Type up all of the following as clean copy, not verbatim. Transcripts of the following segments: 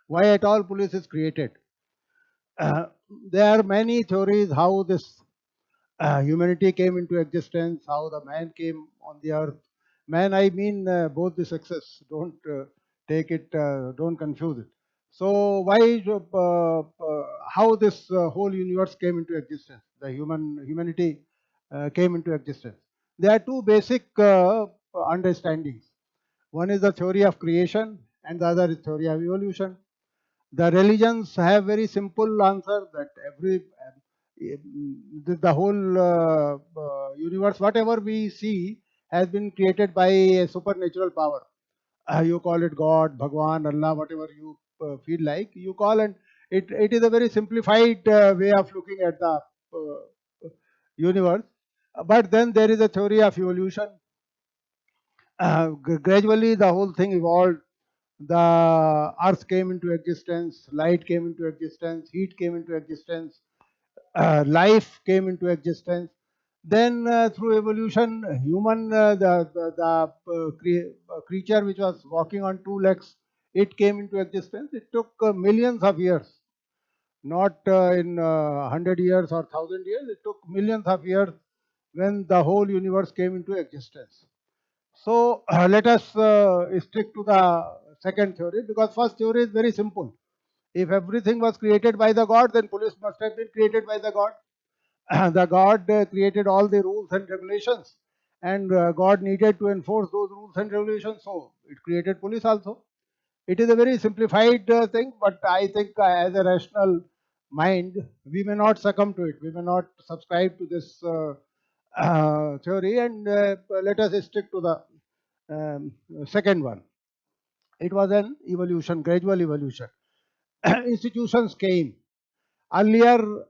Why at all police is created? Uh, there are many theories how this humanity came into existence, how the man came on the earth. Man, I mean both the sexes. Don't take it, don't confuse it. So why, how this whole universe came into existence? The humanity came into existence. There are two basic understandings. One is the theory of creation, and the other is theory of evolution. The religions have very simple answer that the whole universe, whatever we see, has been created by a supernatural power. You call it God, Bhagwan, Allah, whatever you feel like you call, and it is a very simplified way of looking at the universe. But then there is a theory of evolution. Gradually, the whole thing evolved. The earth came into existence, light came into existence, heat came into existence, life came into existence. Then, through evolution, human, the creature which was walking on two legs, it came into existence. It took millions of years, not in 100 years or 1,000 years. It took millions of years when the whole universe came into existence. So let us stick to the second theory, because first theory is very simple. If everything was created by the God, then police must have been created by the God. The God created all the rules and regulations, and God needed to enforce those rules and regulations, so it created police also. It is a very simplified thing, but I think as a rational mind, we may not succumb to it. We may not subscribe to this theory, and let us stick to the second one. It was an evolution, gradual evolution. Institutions came. Earlier,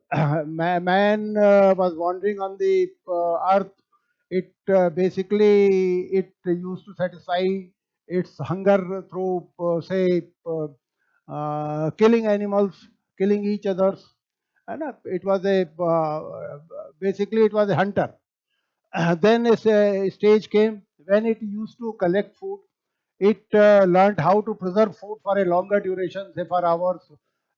man was wandering on the earth. It basically it used to satisfy its hunger through, say, killing animals, killing each others, and it was a basically it was a hunter. Then a stage came when it used to collect food. It learned how to preserve food for a longer duration, say for hours.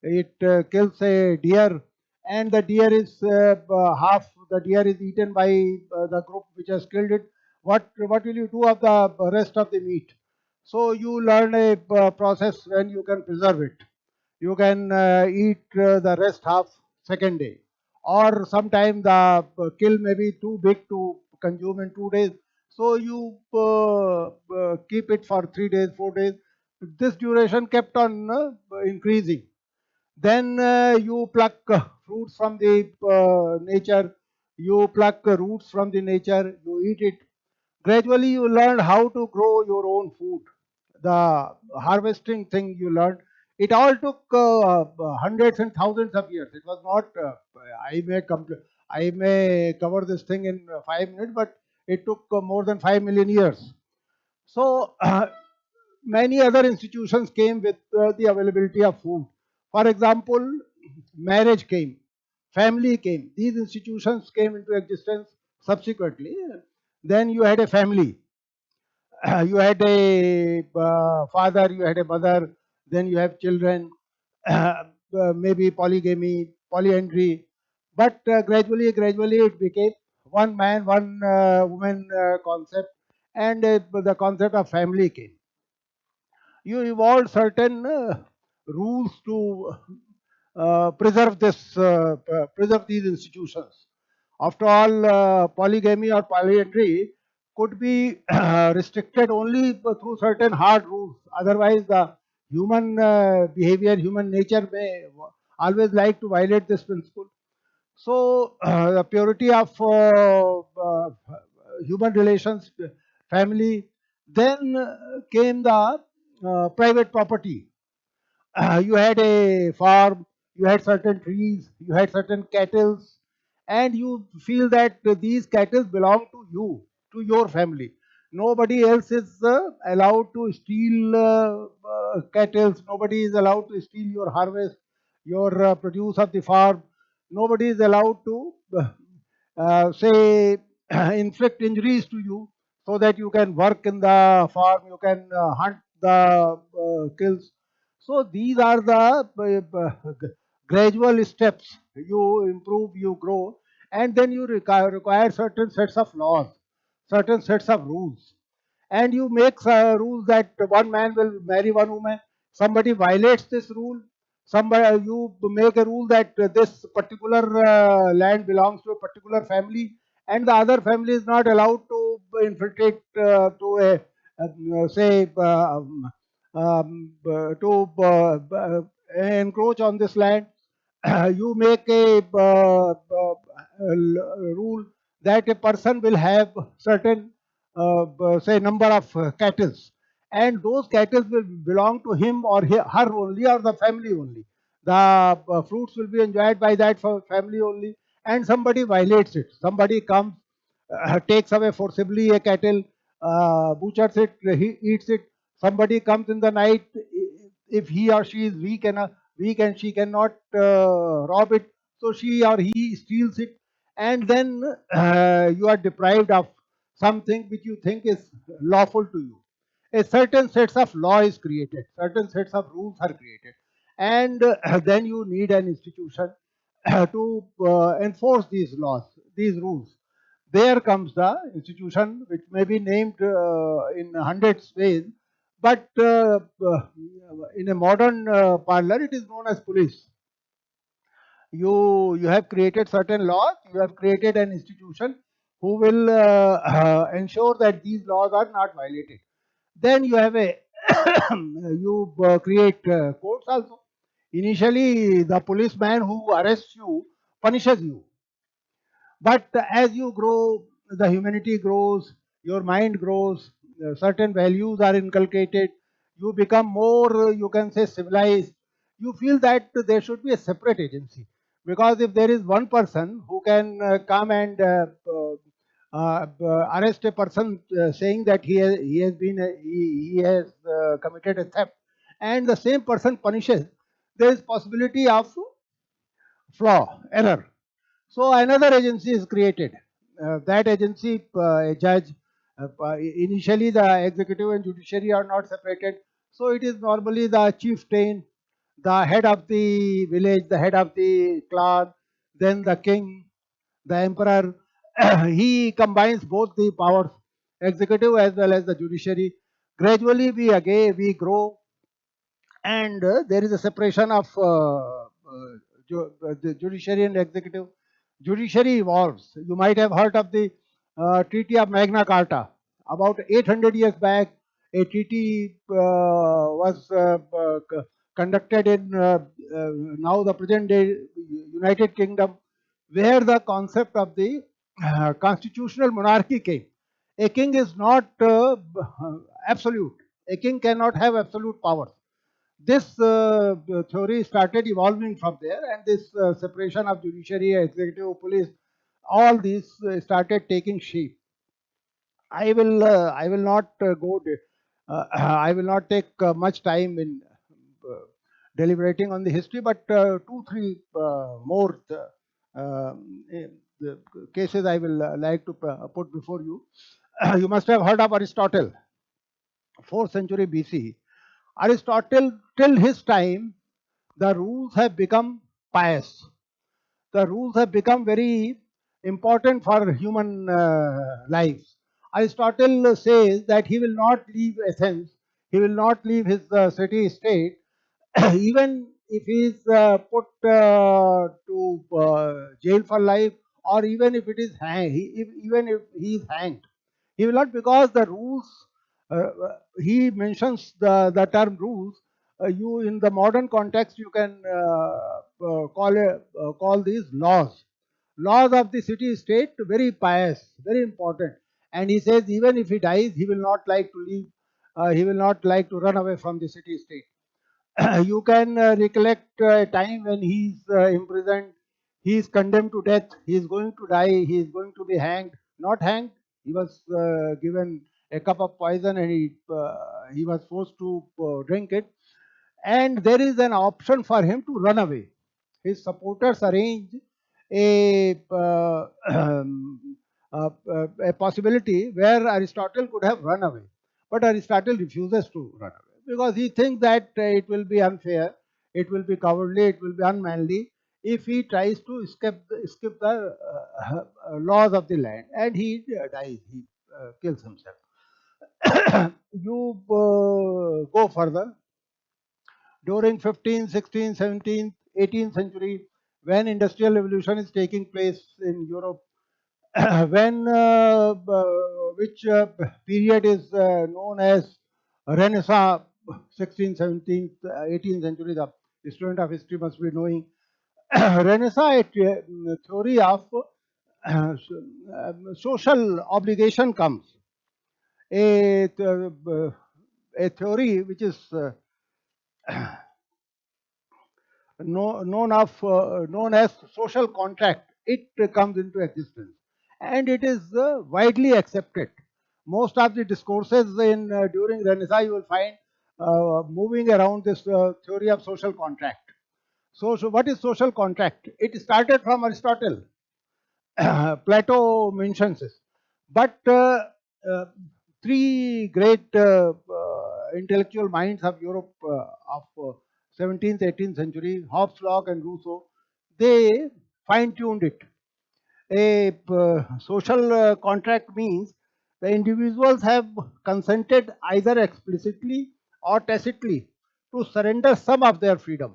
It kills a deer, and the deer is half the deer is eaten by the group which has killed it. What will you do of the rest of the meat? So you learn a process when you can preserve it. You can eat the rest half second day, or sometime the kill may be too big to consume in 2 days, so you keep it for 3 days, 4 days. This duration kept on increasing. Then you pluck fruits from the nature, you pluck roots from the nature, you eat it. Gradually you learn how to grow your own food. The harvesting thing you learned, it all took hundreds and thousands of years. It was not I may cover this thing in 5 minutes, but it took more than 5 million years. So many other institutions came with the availability of food. For example, marriage came, family came. These institutions came into existence subsequently. Then you had a family, you had a father, you had a mother, then you have children, maybe polygamy, polyandry. But gradually it became one man, one woman concept, and the concept of family came. You evolved certain rules to preserve these institutions. After all, polygamy or polyandry could be restricted only through certain hard rules. Otherwise, the human behavior, human nature may always like to violate this principle. So, the purity of human relations, family. Then came the private property. You had a farm, you had certain trees, you had certain cattle, and you feel that these cattle belong to you, to your family. Nobody else is allowed to steal cattle. Nobody is allowed to steal your harvest, your produce of the farm. Nobody is allowed to say inflict injuries to you, so that you can work in the farm, you can hunt the kills. So these are the gradual steps. You improve, you grow, and then you require certain sets of laws, certain sets of rules, and you make rules that one man will marry one woman. Somebody violates this rule. Somebody, you make a rule that this particular land belongs to a particular family, and the other family is not allowed to infiltrate to a say to encroach on this land. You make a rule that a person will have certain say number of cattle, and those cattle will belong to him or her only, or the family only. The fruits will be enjoyed by that family only, and somebody violates it. Somebody comes, takes away forcibly a cattle, butchers it, he eats it. Somebody comes in the night, if he or she is weak and she cannot rob it, so she or he steals it, and then you are deprived of something which you think is lawful to you. A certain sets of law is created, certain sets of rules are created, and then you need an institution to enforce these laws, these rules. There comes the institution, which may be named in hundreds ways, but in a modern parlor, it is known as police. You have created certain laws, you have created an institution who will ensure that these laws are not violated. Then you have a you create courts also. Initially, the policeman who arrests you punishes you, but as you grow, the humanity grows, your mind grows, certain values are inculcated, you become more, you can say, civilized. You feel that there should be a separate agency. Because if there is one person who can come and arrest a person saying that he has been he has committed a theft, and the same person punishes, there is possibility of flaw, error. So another agency is created. That agency, a judge, initially the executive and judiciary are not separated. So it is normally the chieftain, the head of the village, the head of the clan, then the king, the emperor. He combines both the powers, executive as well as the judiciary. Gradually we grow, and there is a separation of the judiciary and executive. Judiciary evolves. You might have heard of the Treaty of Magna Carta. About 800 years back, a treaty was conducted in now the present day United Kingdom, where the concept of the constitutional monarchy came. A king is not absolute. A king cannot have absolute powers. This theory started evolving from there, and this separation of judiciary, executive, police, all these started taking shape. I will not I will not take much time in uh, deliberating on the history, but two, three more the cases I will like to put before you. You must have heard of Aristotle, 4th century BC. Aristotle, till his time, the rules have become pious. The rules have become very important for human lives. Aristotle says that he will not leave Athens, he will not leave his city state, even if he is put to jail for life, or even if it is even if he is hanged. He will not, because the rules, he mentions the term rules. You, in the modern context, you can call these laws. Laws of the city state, very pious, very important. And he says even if he dies, he will not like to leave, he will not like to run away from the city state. You can recollect a time when he is imprisoned, he is condemned to death, he is going to die, he is going to be hanged. Not hanged, he was given a cup of poison, and he was forced to drink it. And there is an option for him to run away. His supporters arrange a, a possibility where Aristotle could have run away. But Aristotle refuses to run away. because he thinks that it will be unfair, it will be cowardly, it will be unmanly if he tries to skip the laws of the land, and he dies, he kills himself. You go further. During 15th, 16th, 17th, 18th century, when industrial revolution is taking place in Europe, when which period is known as Renaissance, 16th, 17th, 18th century, the student of history must be knowing. Renaissance, theory of social obligation comes. A, a theory which is known as social contract, it comes into existence, and it is widely accepted. Most of the discourses in during Renaissance you will find moving around this theory of social contract. So what is social contract? It started from Aristotle. Plato mentions this, but uh, three great intellectual minds of Europe of 17th, 18th century, Hobbes, Locke, and Rousseau, they fine-tuned it. A social contract means the individuals have consented either explicitly or tacitly to surrender some of their freedom.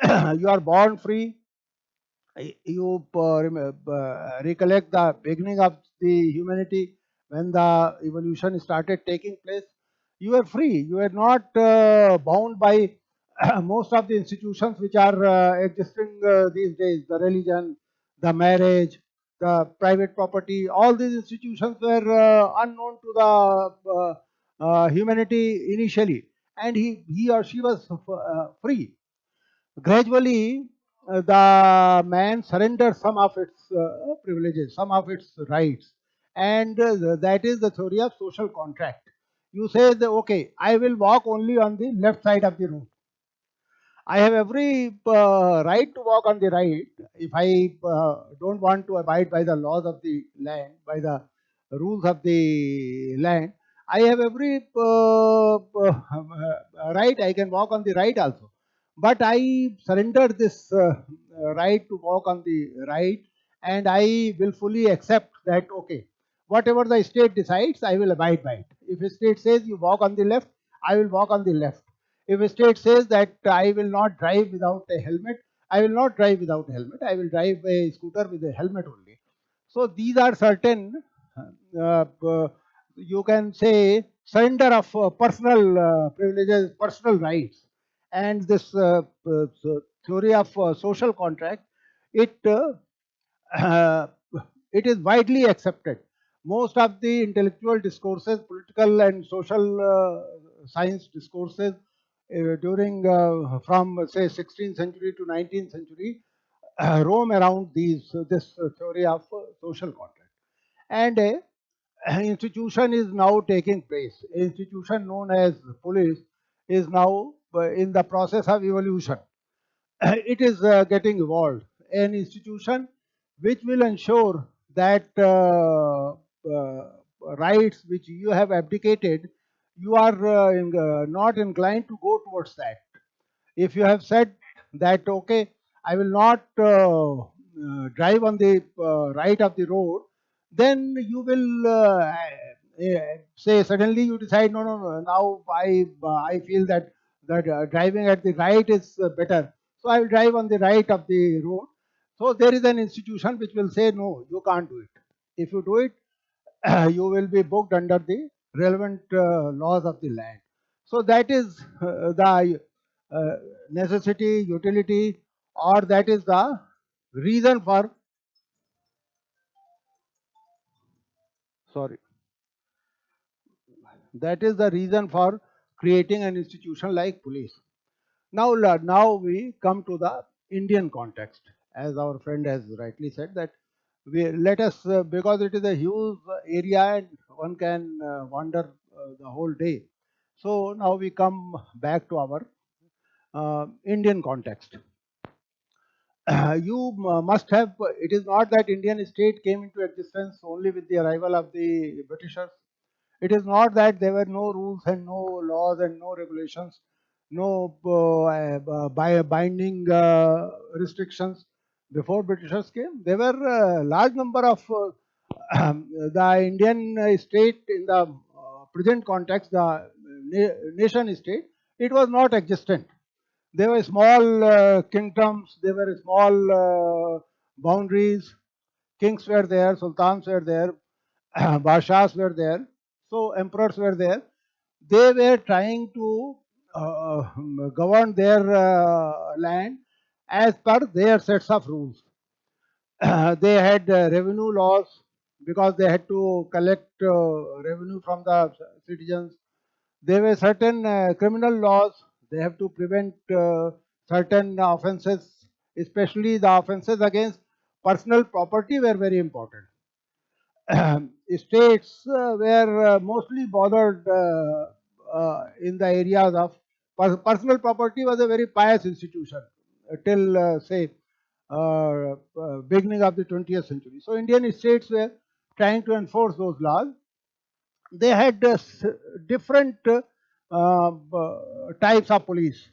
You are born free. You recollect the beginning of the humanity when the evolution started taking place. You were free. You were not bound by most of the institutions which are existing these days, the religion, the marriage, the private property. All these institutions were unknown to the humanity initially, and he or she was free. Gradually, the man surrenders some of its privileges, some of its rights, and that is the theory of social contract. You say that, okay, I will walk only on the left side of the road. I have every right to walk on the right. If I don't want to abide by the laws of the land, by the rules of the land, I have every right. I can walk on the right also. But I surrender this right to walk on the right, and I will fully accept that, okay, whatever the state decides, I will abide by it. If a state says you walk on the left, I will walk on the left. If a state says that I will not drive without a helmet, I will not drive without a helmet. I will drive a scooter with a helmet only. So these are certain, you can say, surrender of personal privileges, personal rights. And this theory of social contract, it uh, it is widely accepted. Most of the intellectual discourses, political and social science discourses during from say 16th century to 19th century roam around this theory of social contract. And a institution is now taking place. An institution known as police is now in the process of evolution. It is getting evolved. An institution which will ensure that rights which you have abdicated, you are not inclined to go towards that. If you have said that, okay, I will not drive on the right of the road, then you will say suddenly you decide, no, no, no, now I feel that driving at the right is better, so I will drive on the right of the road. So there is an institution which will say, no, you can't do it. If you do it, you will be booked under the relevant laws of the land. So that is the uh, necessity, utility, or that is the reason for, sorry, that is the reason for creating an institution like police. Now we come to the Indian context, as our friend has rightly said that we let us because it is a huge area and one can wander the whole day. So now we come back to our Indian context. You must have. It is not that Indian state came into existence only with the arrival of the Britishers. It is not that there were no rules and no laws and no regulations, no binding restrictions before Britishers came. There were a large number of the Indian state in the present context, the nation state, it was not existent. There were small kingdoms, there were small boundaries, kings were there, sultans were there, Bashas were there, so emperors were there. They were trying to govern their land as per their sets of rules. They had revenue laws because they had to collect revenue from the citizens. There were certain criminal laws. They have to prevent certain offences, especially the offences against personal property were very important. States were mostly bothered in the areas of personal property was a very pious institution till say beginning of the 20th century. So Indian states were trying to enforce those laws. They had different types of police,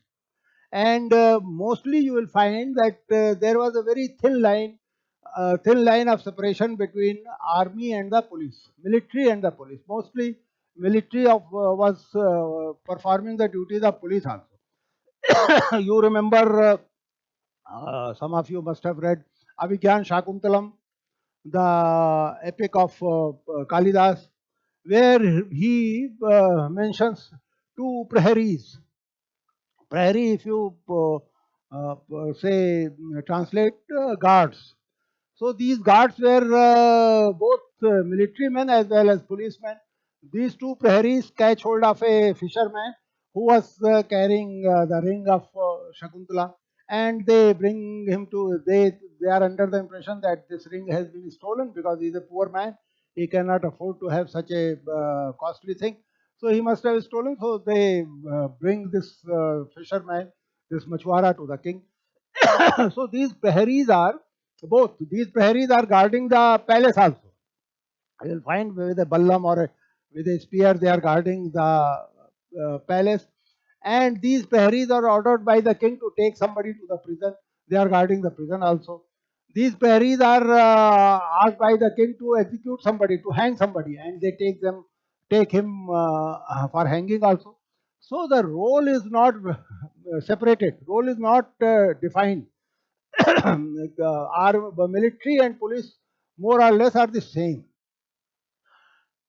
and mostly you will find that there was a very thin line of separation between army and the police, military and the police. Mostly military was performing the duties of police also. You remember, some of you must have read Abhigyan Shakuntalam, the epic of Kalidas, where he mentions two praharies. Prahari, if you say translate guards. So these guards were both military men as well as policemen. These two praharis catch hold of a fisherman who was carrying the ring of Shakuntala, and they bring him to. They are under the impression that this ring has been stolen because he is a poor man. He cannot afford to have such a costly thing. So he must have stolen. So they bring this fisherman, this Machwara, to the king. So these praharis are both. These praharis are guarding the palace also. You will find with a ballam or with a spear they are guarding the palace. And these praharis are ordered by the king to take somebody to the prison. They are guarding the prison also. These praharis are asked by the king to execute somebody, to hang somebody, and they take him for hanging also. So the role is not separated. Role is not defined. Our military and police more or less are the same.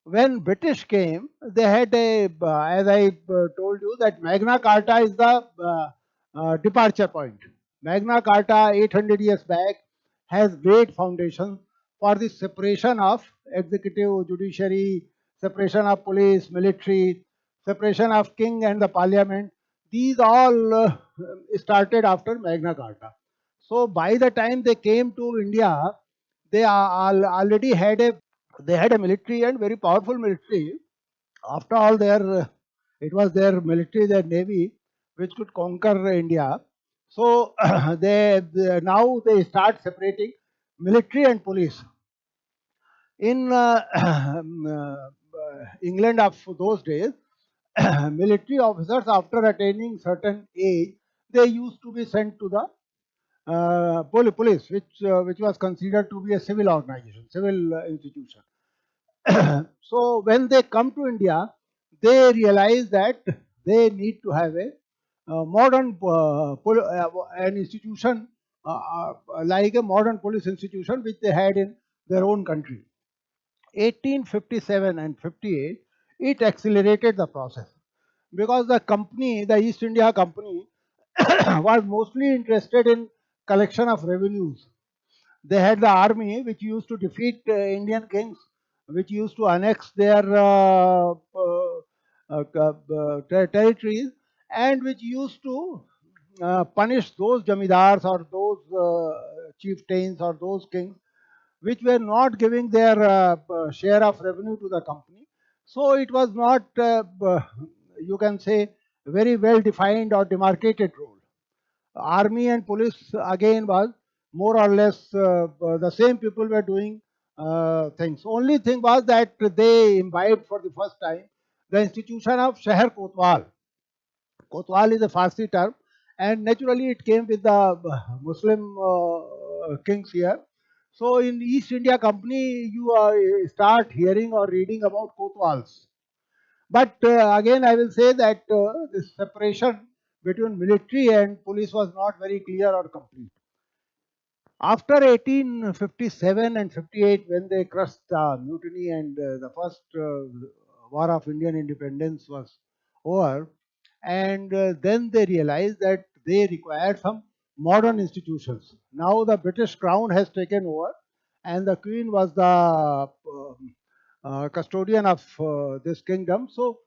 When British came, they had a, as I told you, that Magna Carta is the departure point. Magna Carta, 800 years back, has laid foundation for the separation of executive, judiciary, separation of police, military, separation of king and the parliament. These all started after Magna Carta. So by the time they came to India, they already had a military and very powerful military. After all, it was their military, their navy, which could conquer India. So now they start separating military and police. In England of those days, military officers, after attaining certain age, they used to be sent to the police, which was considered to be a civil organization, civil institution. So when they come to India, they realize that they need to have a modern an institution like a modern police institution which they had in their own country. 1857 and 58, it accelerated the process because the company, the East India Company, was mostly interested in collection of revenues. They had the army which used to defeat Indian kings, which used to annex their territories, and which used to punish those jamidars or those chieftains or those kings which were not giving their share of revenue to the company. So it was not, you can say, very well defined or demarcated role. Army and police again was more or less the same people were doing things. Only thing was that they imbibed for the first time the institution of Shahar Kotwal. Kotwal is a Farsi term, and naturally it came with the Muslim kings here. So in East India Company, you start hearing or reading about Kotwals. But again, I will say that this separation between military and police was not very clear or complete. After 1857 and 58, when they crushed the mutiny and the first war of Indian independence was over, and then they realized that they required some modern institutions. Now the British Crown has taken over, and the Queen was the custodian of this kingdom. So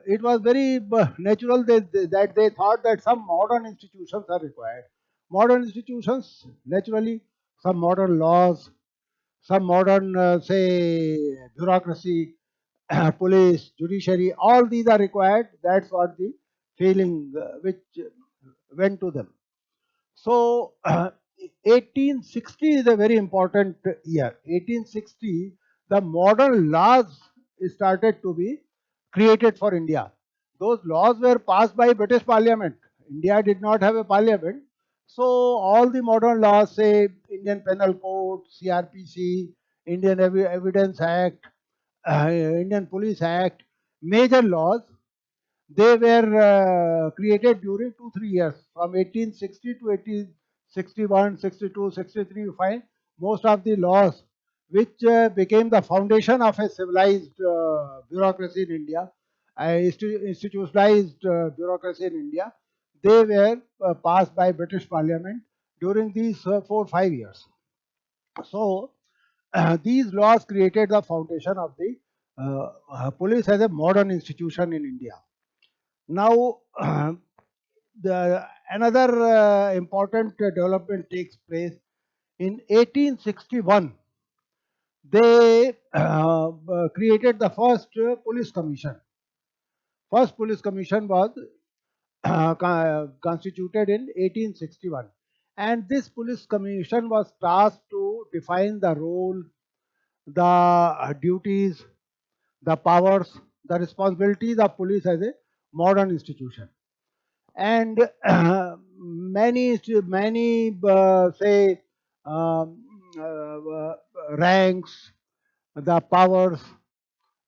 it was very natural that they thought that some modern institutions are required. Modern institutions, naturally, some modern laws, some modern, say, bureaucracy, police, judiciary, all these are required. That's what the feeling which went to them. So, 1860 is a very important year. 1860, the modern laws started to be created for India. Those laws were passed by British Parliament. India did not have a parliament. So, all the modern laws, say Indian Penal Code, CRPC, Indian Evidence Act, Indian Police Act, major laws, they were created during 2 3 years from 1860 to 1861, 62, 63. You find most of the laws which became the foundation of a civilized bureaucracy in India, institutionalized bureaucracy in India. They were passed by British Parliament during these 4 5 years. So these laws created the foundation of the police as a modern institution in India. Now, the another important development takes place in 1861. They created the first police commission. First police commission was constituted in 1861, and this police commission was tasked to define the role, the duties, the powers, the responsibilities of police as a modern institution. And many say ranks, the powers,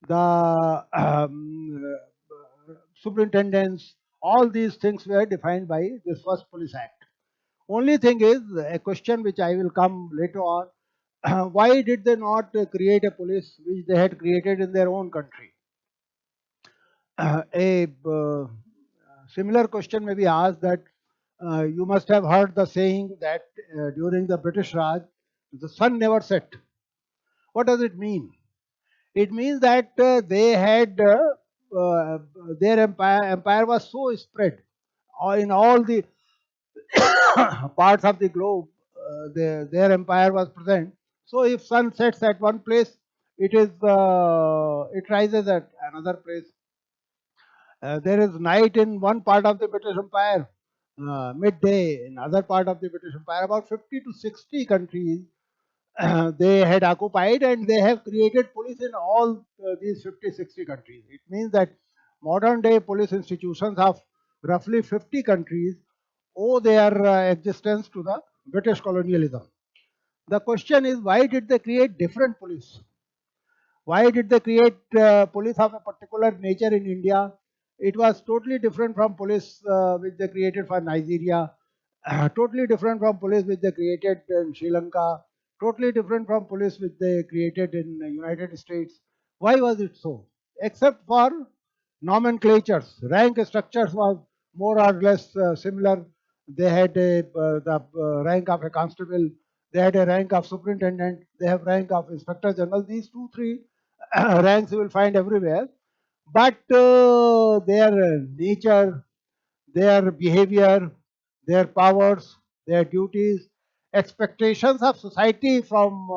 the superintendents, all these things were defined by this first police act. Only thing is a question which I will come later on. Why did they not create a police which they had created in their own country? A similar question may be asked that you must have heard the saying that during the British Raj, the sun never set. What does it mean? It means that they had uh, their empire was so spread in all the parts of the globe. Their empire was present. So if sun sets at one place, it rises at another place. There is night in one part of the British Empire, midday in other part of the British Empire. About 50 to 60 countries they had occupied, and they have created police in all these 50 60 countries. It means that modern day police institutions of roughly 50 countries owe their existence to the British colonialism. The question is, why did they create different police? Why did they create police of a particular nature in India? It was totally different from police which they created for Nigeria, totally different from police which they created in Sri Lanka, totally different from police which they created in the United States. Why was it so? Except for nomenclatures, rank structures was more or less similar. They had the rank of a constable, they had a rank of superintendent, they have rank of inspector general. These two, three ranks you will find everywhere. But their nature, their behavior, their powers, their duties, expectations of society from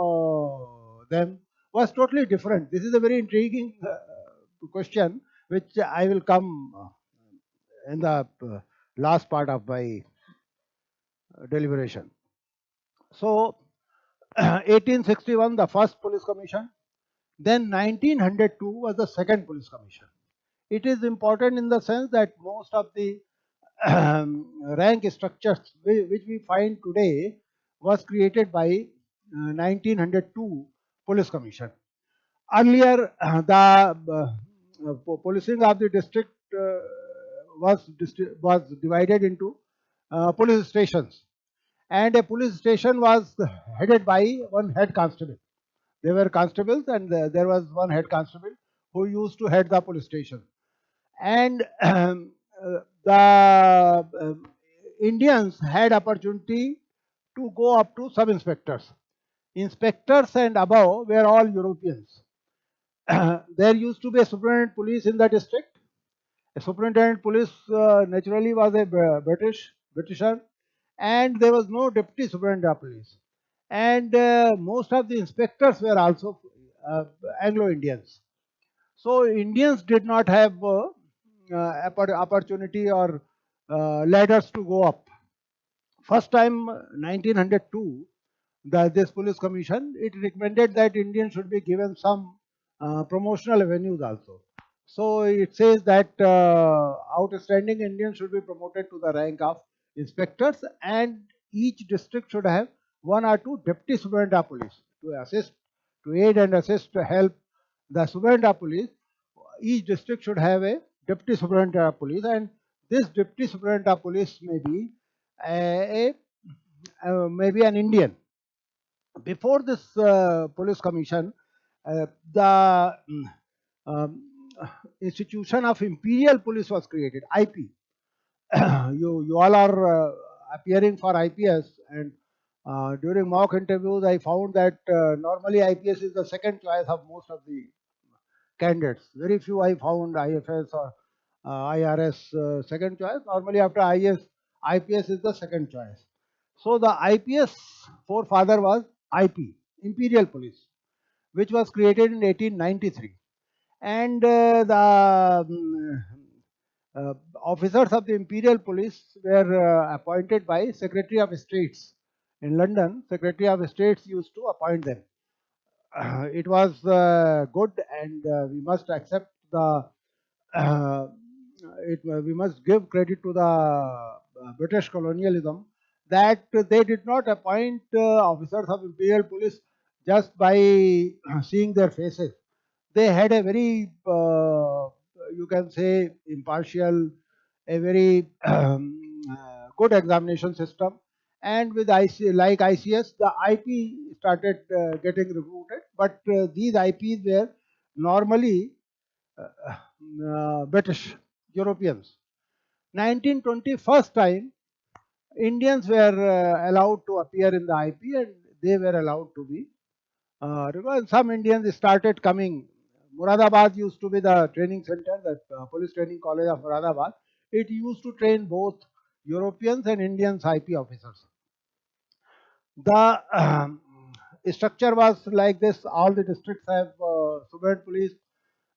them was totally different. This is a very intriguing question, which I will come in the last part of my deliberation. So, 1861, the first police commission. Then 1902 was the second police commission. It is important in the sense that most of the rank structures which we find today was created by 1902 police commission. Earlier, the policing of the district was divided into police stations, and a police station was headed by one head constable. There were constables, and there was one head constable who used to head the police station. And the Indians had opportunity to go up to sub inspectors. Inspectors and above were all Europeans. There used to be a superintendent police in the district. A superintendent police naturally was a Britisher, and there was no deputy superintendent of police. And most of the inspectors were also Anglo-Indians. So Indians did not have opportunity or ladders to go up. First time, 1902, this police commission, it recommended that Indians should be given some promotional avenues also. So it says that outstanding Indians should be promoted to the rank of inspectors, and each district should have one or two deputy superintendent of police to assist, to aid and assist, to help the superintendent of police. Each district should have a deputy superintendent of police, and this deputy superintendent of police may be maybe an Indian. Before this police commission, the um, institution of imperial police was created, IP. You all are appearing for IPS, and during mock interviews I found that normally IPS is the second choice of most of the candidates. Very few I found IFS or IRS second choice. Normally after IPS is the second choice. So the IPS forefather was IP, Imperial Police, which was created in 1893. And the officers of the Imperial Police were appointed by Secretary of States in London. Secretary of States used to appoint them. It was good, and we must accept the uh, we must give credit to the British colonialism that they did not appoint officers of imperial police just by seeing their faces. They had a very, you can say, impartial, a very good examination system. And with like ICS, the IP started getting recruited, but these IPs were normally British, Europeans. 1920, first time, Indians were allowed to appear in the IP, and they were allowed to be. Because some Indians started coming. Muradabad used to be the training center, the police training college of Muradabad. It used to train both Europeans and Indians IP officers. The structure was like this. All the districts have superintendent police.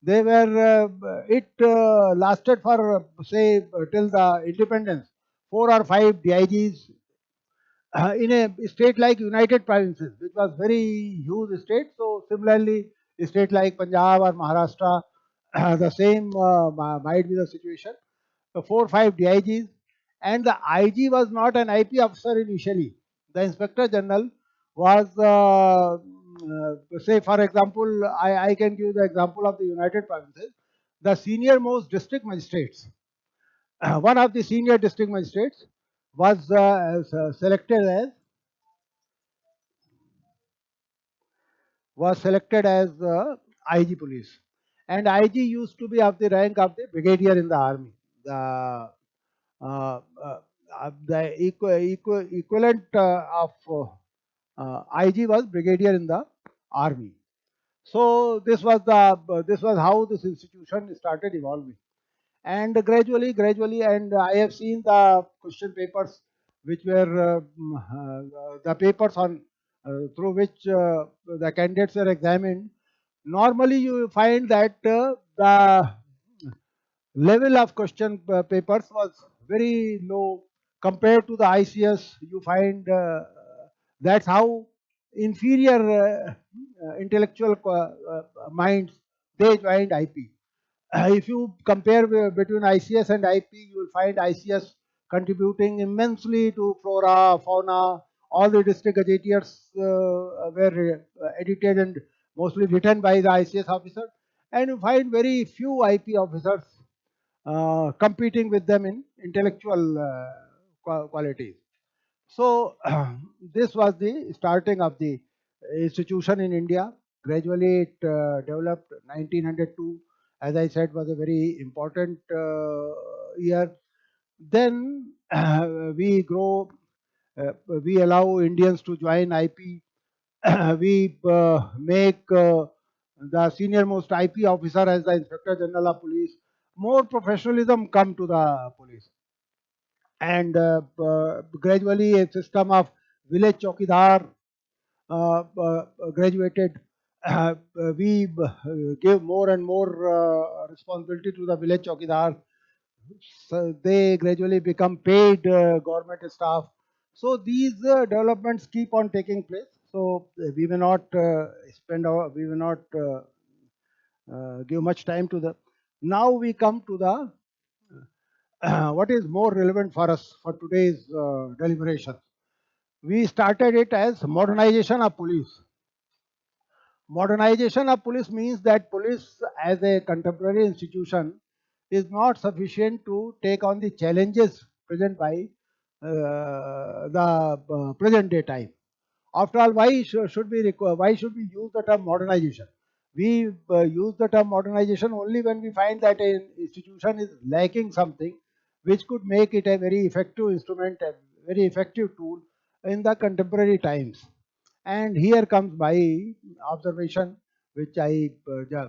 They were, it lasted for, say, till the independence. 4 or 5 DIGs in a state like United Provinces, which was very huge state. So similarly, a state like Punjab or Maharashtra, the same might be the situation. So 4 or 5 DIGs, and the IG was not an IP officer initially. The Inspector General was, say for example, I can give the example of the United Provinces. The senior most district magistrates, one of the senior district magistrates was selected as IG police, and IG used to be of the rank of the brigadier in the army. The equivalent of IG was brigadier in the army. So this was how this institution started evolving, and gradually, and I have seen the question papers which were the papers on through which the candidates were examined. Normally, you find that the level of question papers was very low compared to the ICS. You find that's how inferior intellectual minds, they joined IP. If you compare between ICS and IP, you will find ICS contributing immensely to flora, fauna. All the district gazetteers were edited and mostly written by the ICS officer, and you find very few IP officers competing with them in intellectual qualities. So this was the starting of the institution in India. Gradually, it developed. 1902, as I said, was a very important year. Then we grow. We allow Indians to join IP. We make the senior most IP officer as the Inspector General of Police. More professionalism come to the police, and gradually a system of village chowkidar graduated. We give more and more responsibility to the village chowkidar. So they gradually become paid government staff. So these developments keep on taking place. So we will not we will not give much time to the. Now we come to the what is more relevant for us for today's deliberations. We started it as modernization of police. Modernization of police means that police as a contemporary institution is not sufficient to take on the challenges present by the present day time. After all, why should we use the term modernization? We use the term modernization only when we find that an institution is lacking something which could make it a very effective instrument, a very effective tool in the contemporary times. And here comes my observation, which I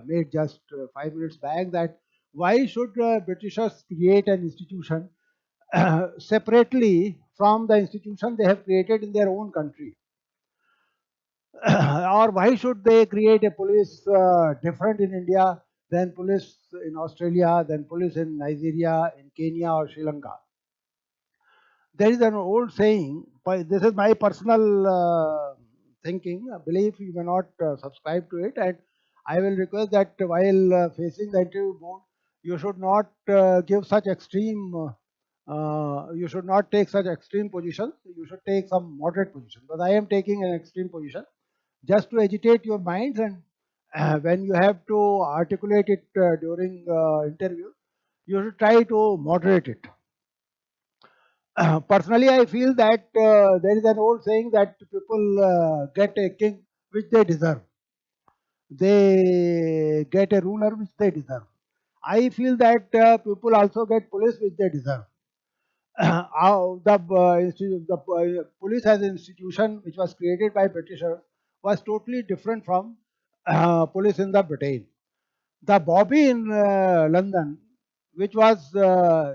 made just 5 minutes back, that why should Britishers create an institution separately from the institution they have created in their own country? Or why should they create a police different in India than police in Australia, than police in Nigeria, in Kenya, or Sri Lanka? There is an old saying, but this is my personal thinking, belief, you may not subscribe to it, and I will request that while facing the interview board, you should not give such extreme, you should not take such extreme positions, you should take some moderate position. But I am taking an extreme position just to agitate your minds, and when you have to articulate it during interview, you should try to moderate it. Personally, I feel that there is an old saying that people get a king which they deserve. They get a ruler which they deserve. I feel that people also get police which they deserve. The police as an institution which was created by Britishers was totally different from police in the Britain. The Bobby in London, which was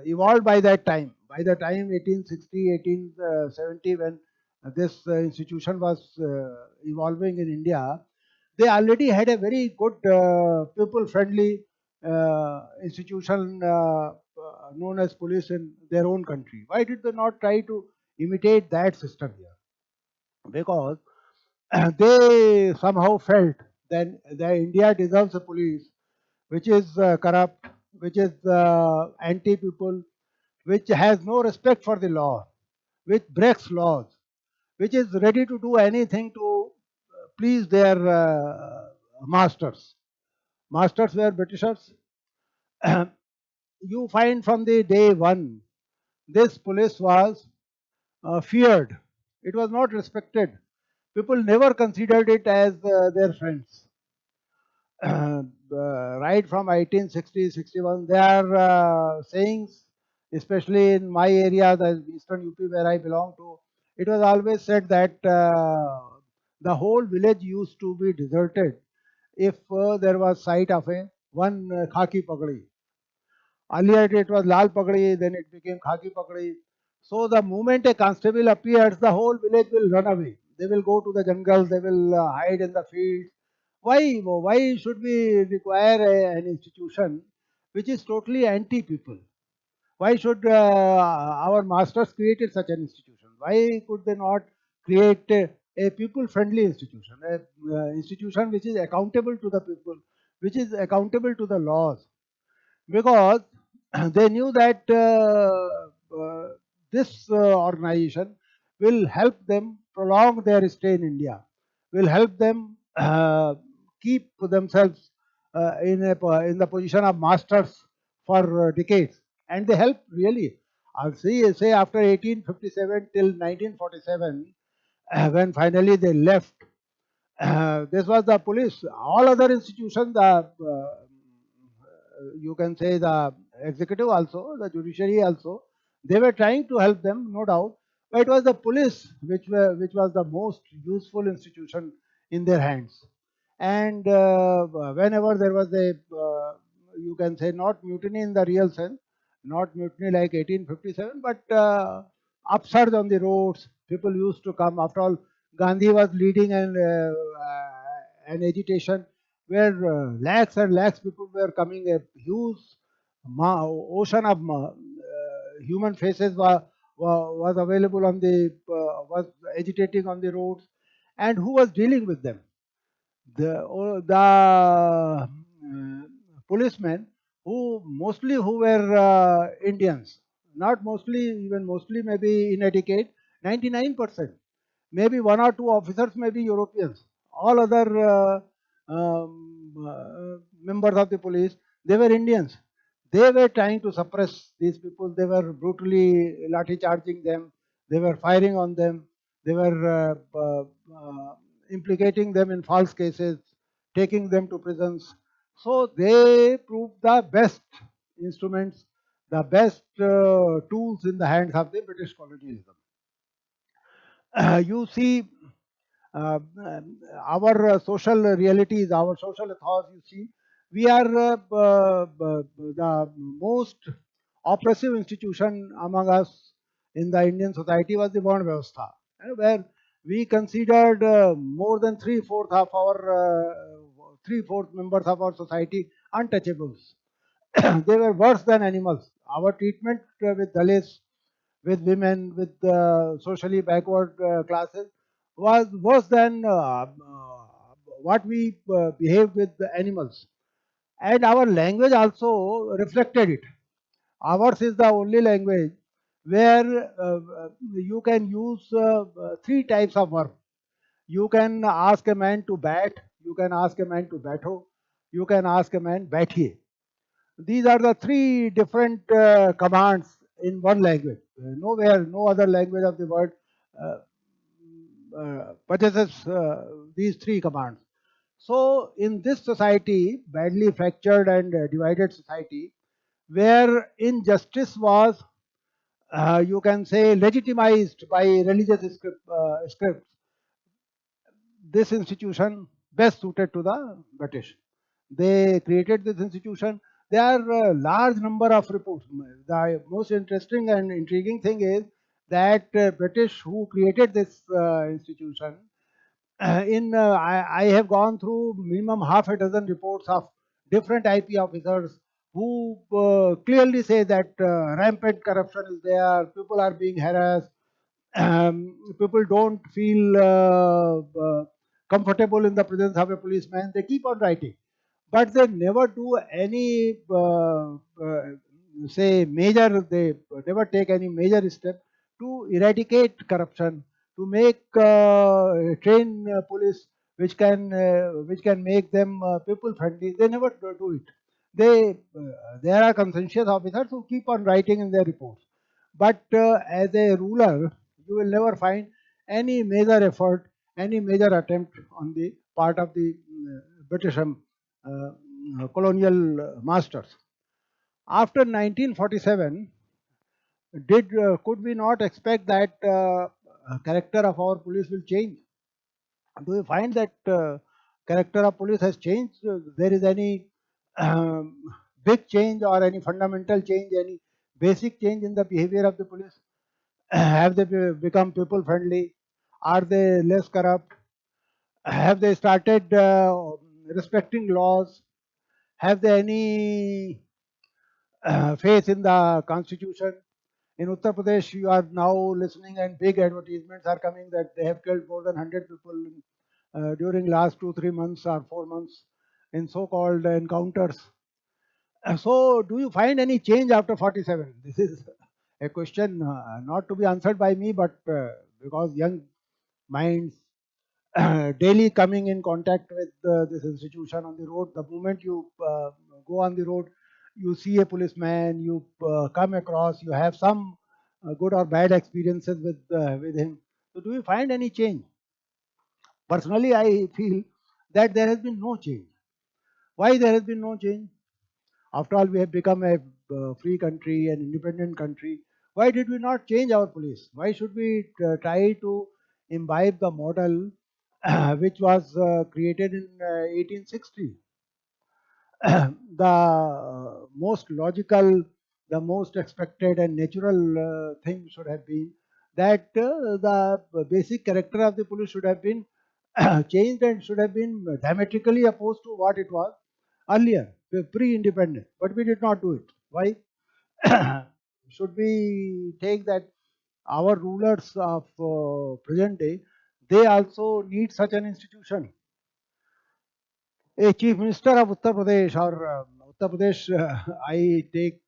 evolved by the time 1860, 1870, when this institution was evolving in India, they already had a very good people-friendly institution known as police in their own country. Why did they not try to imitate that system here? Because they somehow felt that India deserves a police which is corrupt, which is anti-people, which has no respect for the law, which breaks laws, which is ready to do anything to please their masters. Masters were Britishers. You find from the day one, this police was feared. It was not respected. People never considered it as their friends. Right from 1860, 61, there are sayings, especially in my area, the eastern UP where I belong to, it was always said that the whole village used to be deserted if there was sight of a one khaki pagdi. Earlier it was lal pagdi, then it became khaki pagdi. So the moment a constable appears, the whole village will run away. They will go to the jungles, they will hide in the fields. Why should we require an institution which is totally anti-people? Why should our masters created such an institution? Why could they not create a people-friendly institution, a institution which is accountable to the people, which is accountable to the laws, because they knew that this organization will help them prolong their stay in India, will help them keep themselves in the position of masters for decades, and they help really. I'll say after 1857 till 1947, when finally they left, this was the police. All other institutions, you can say the executive also, the judiciary also, they were trying to help them, no doubt. But it was the police which was the most useful institution in their hands. And whenever there was a, you can say not mutiny in the real sense, not mutiny like 1857, but upsurge on the roads. People used to come. After all, Gandhi was leading an agitation where lakhs and lakhs people were coming. A huge ocean of human faces was available on the was agitating on the roads, and who was dealing with them? The policemen, who were Indians, not mostly, even mostly maybe inadequate, 99%. Maybe one or two officers may be Europeans. All other members of the police, they were Indians. They were trying to suppress these people. They were brutally lathi charging them. They were firing on them. They were implicating them in false cases, taking them to prisons. So they proved the best instruments, the best tools in the hands of the British colonialism. You see, uh, our social realities, our social ethos, you see, we are the most oppressive institution among us in the Indian society was the Varna Vyavastha, where we considered more than three-fourths of our three-fourths members of our society untouchables. They were worse than animals. Our treatment with Dalits, with women, with socially backward classes was worse than what we behaved with the animals. And our language also reflected it. Ours is the only language where you can use three types of verb. You can ask a man to bat, you can ask a man to batho, you can ask a man bathiye. These are the three different commands in one language. Nowhere, no other language of the world uh, possesses these three commands. So, in this society, badly fractured and divided society, where injustice was, you can say, legitimized by religious scripts, this institution best suited to the British. They created this institution. There are a large number of reports. The most interesting and intriguing thing is that British who created this institution, I have gone through minimum half a dozen reports of different IP officers who clearly say that rampant corruption is there, people are being harassed, people don't feel comfortable in the presence of a policeman. They keep on writing, but they never do any say major. They never take any major step to eradicate corruption, to make train police which can make them people friendly. They never do it. They there are conscientious officers who keep on writing in their reports, but as a ruler, you will never find any major effort, any major attempt on the part of the British colonial masters. After 1947, did could we not expect that character of our police will change? Do you find that character of police has changed? There is any um, big change or any fundamental change, any basic change in the behavior of the police? Have they become people friendly? Are they less corrupt? Have they started respecting laws? Have they any faith in the constitution? In Uttar Pradesh, you are now listening and big advertisements are coming that they have killed more than 100 people during last 2 3 months or 4 months in so-called encounters. So, do you find any change after 47? This is a question not to be answered by me, but because young minds daily coming in contact with this institution on the road. The moment you go on the road, you see a policeman, you come across, you have some good or bad experiences with him. So, do you find any change? Personally, I feel that there has been no change. Why there has been no change? After all, we have become a free country, an independent country. Why did we not change our police? Why should we try to imbibe the model which was created in 1860? The most logical, the most expected and natural thing should have been that the basic character of the police should have been changed and should have been diametrically opposed to what it was earlier, pre-independence. But we did not do it. Why? Should we take that our rulers of present day, they also need such an institution? A chief minister of Uttar Pradesh or Uttar Pradesh, I take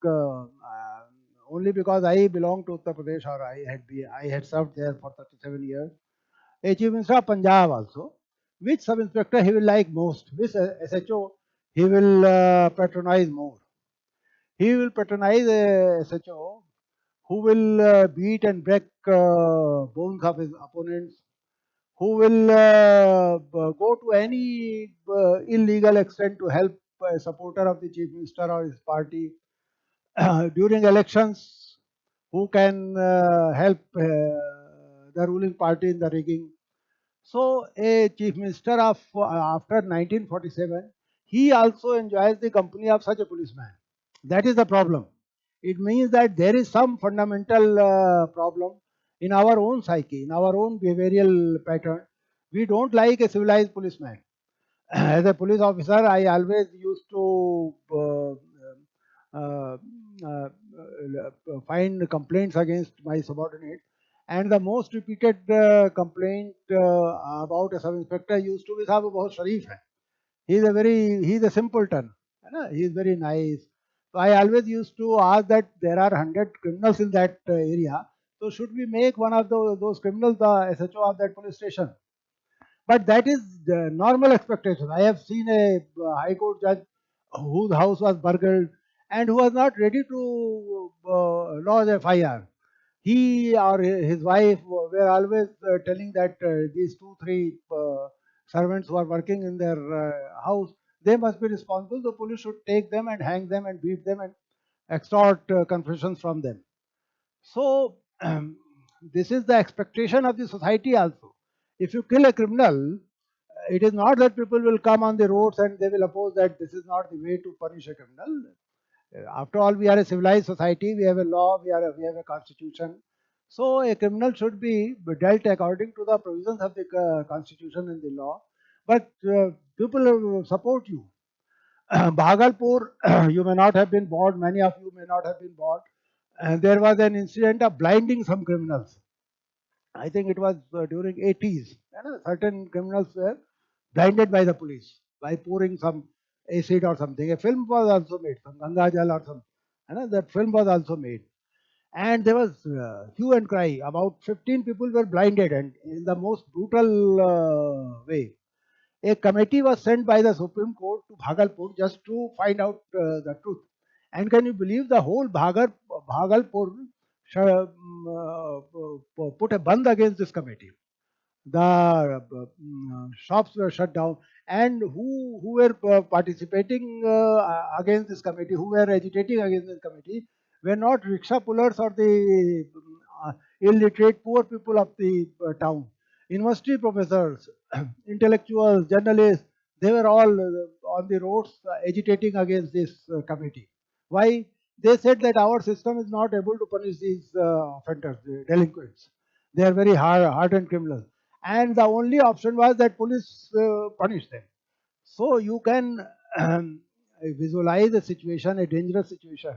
only because I belong to Uttar Pradesh or I had served there for 37 years. A chief minister of Punjab also. Which sub inspector he will like most? Which SHO he will patronize more? He will patronize a SHO who will beat and break bones of his opponents, who will go to any illegal extent to help a supporter of the chief minister or his party during elections, who can help the ruling party in the rigging. So, a chief minister of after 1947, he also enjoys the company of such a policeman. That is the problem. It means that there is some fundamental problem in our own psyche, in our own behavioral pattern. We don't like a civilized policeman. As a police officer, I always used to uh, uh, find complaints against my subordinates. And the most repeated complaint about a sub inspector used to be, "साहब वो बहुत शरीफ है." He's a simpleton. है ना? He is very nice. So I always used to ask that there are 100 criminals in that area. So should we make one of those criminals the SHO of that police station? But that is the normal expectation. I have seen a high court judge whose house was burgled and who was not ready to lodge FIR. He or his wife were always telling that these 2 3 servants who are working in their house, they must be responsible. The police should take them and hang them and beat them and extort confessions from them. So this is the expectation of the society also. If you kill a criminal, it is not that people will come on the roads and they will oppose that this is not the way to punish a criminal. After all, we are a civilized society. We have a law. We have a constitution. So a criminal should be dealt according to the provisions of the constitution and the law. But people support you. Bhagalpur, you may not have been bored. Many of you may not have been bored. And there was an incident of blinding some criminals. I think it was during 80s. You know, certain criminals were blinded by the police by pouring some acid or something. A film was also made, some Ganga Jal or some. You know, that film was also made. And there was hue and cry. About 15 people were blinded and in the most brutal way. A committee was sent by the Supreme Court to Bhagalpur just to find out the truth. And can you believe the whole Bhagalpur put a band against this committee? The shops were shut down, and who were participating against this committee, who were agitating against this committee, were not rickshaw pullers or the illiterate poor people of the town. University professors, intellectuals, journalists, they were all on the roads agitating against this committee. Why? They said that our system is not able to punish these offenders, the delinquents. They are very hardened criminals, and the only option was that police punish them. So you can visualize a situation, a dangerous situation,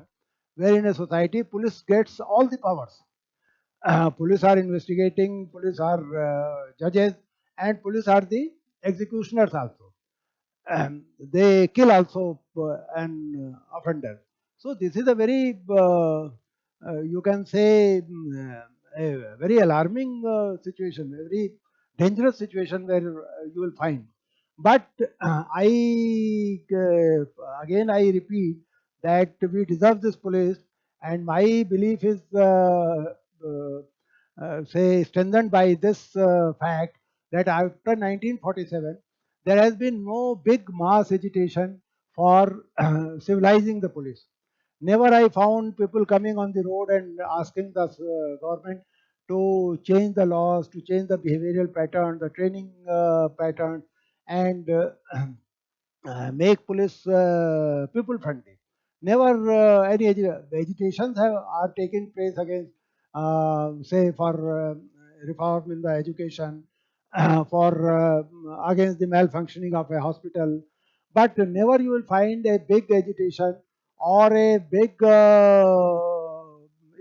where in a society police gets all the powers. Police are investigating, police are judges, and police are the executioners also. They kill also an offender. So this is a very, you can say, a very alarming situation, a very dangerous situation where you will find. But again I repeat that we deserve this police, and my belief is uh, say strengthened by this fact that after 1947 there has been no big mass agitation for civilizing the police. Never I found people coming on the road and asking the government to change the laws, to change the behavioral pattern, the training pattern, and make police people friendly. Never any agitations are taking place against, say, for reform in the education, for against the malfunctioning of a hospital. But never you will find a big agitation or a big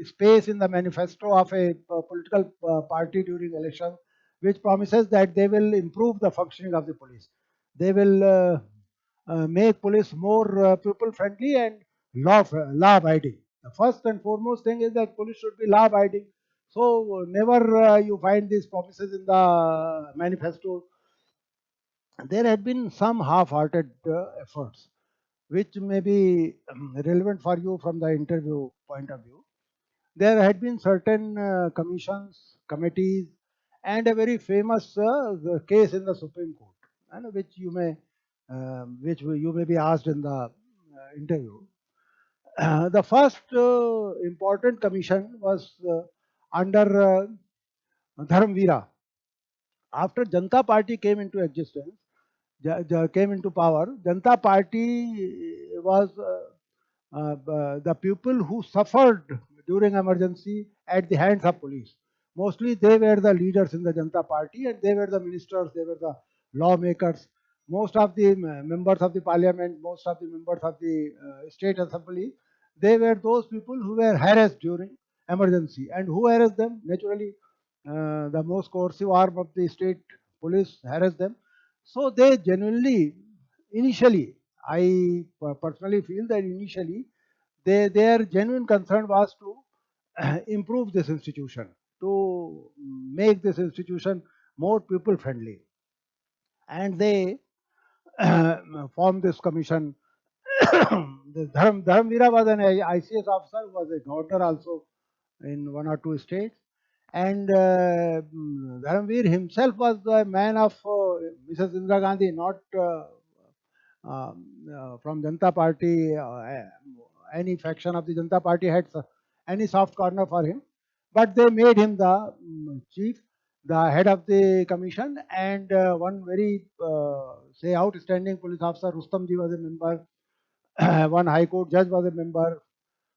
space in the manifesto of a political party during election which promises that they will improve the functioning of the police. They will make police more people friendly and law abiding. The first and foremost thing is that police should be law abiding. So never you find these promises in the manifesto. There had been some half-hearted efforts, which may be relevant for you from the interview point of view. There had been certain commissions, committees, and a very famous case in the Supreme Court, and which you may be asked in the interview. The first important commission was under Dharamvira. After Janata Party came into existence, came into power, Janata Party was the people who suffered during emergency at the hands of police. Mostly they were the leaders in the Janata Party and they were the ministers, they were the lawmakers. Most of the members of the parliament, most of the members of the state assembly, they were those people who were harassed during emergency. And who harassed them? Naturally, the most coercive arm of the state police harassed them. So they genuinely, initially, I personally feel that initially their genuine concern was to improve this institution, to make this institution more people friendly. And they formed this commission. Dharamvira was an ICS officer who was a governor also in one or two states. And Dharamvir himself was a man of Mrs. Indira Gandhi, not from Janata Party. Any faction of the Janata Party had any soft corner for him, but they made him the chief, the head of the commission, and one very say outstanding police officer, Rustamji was a member, one High Court judge was a member,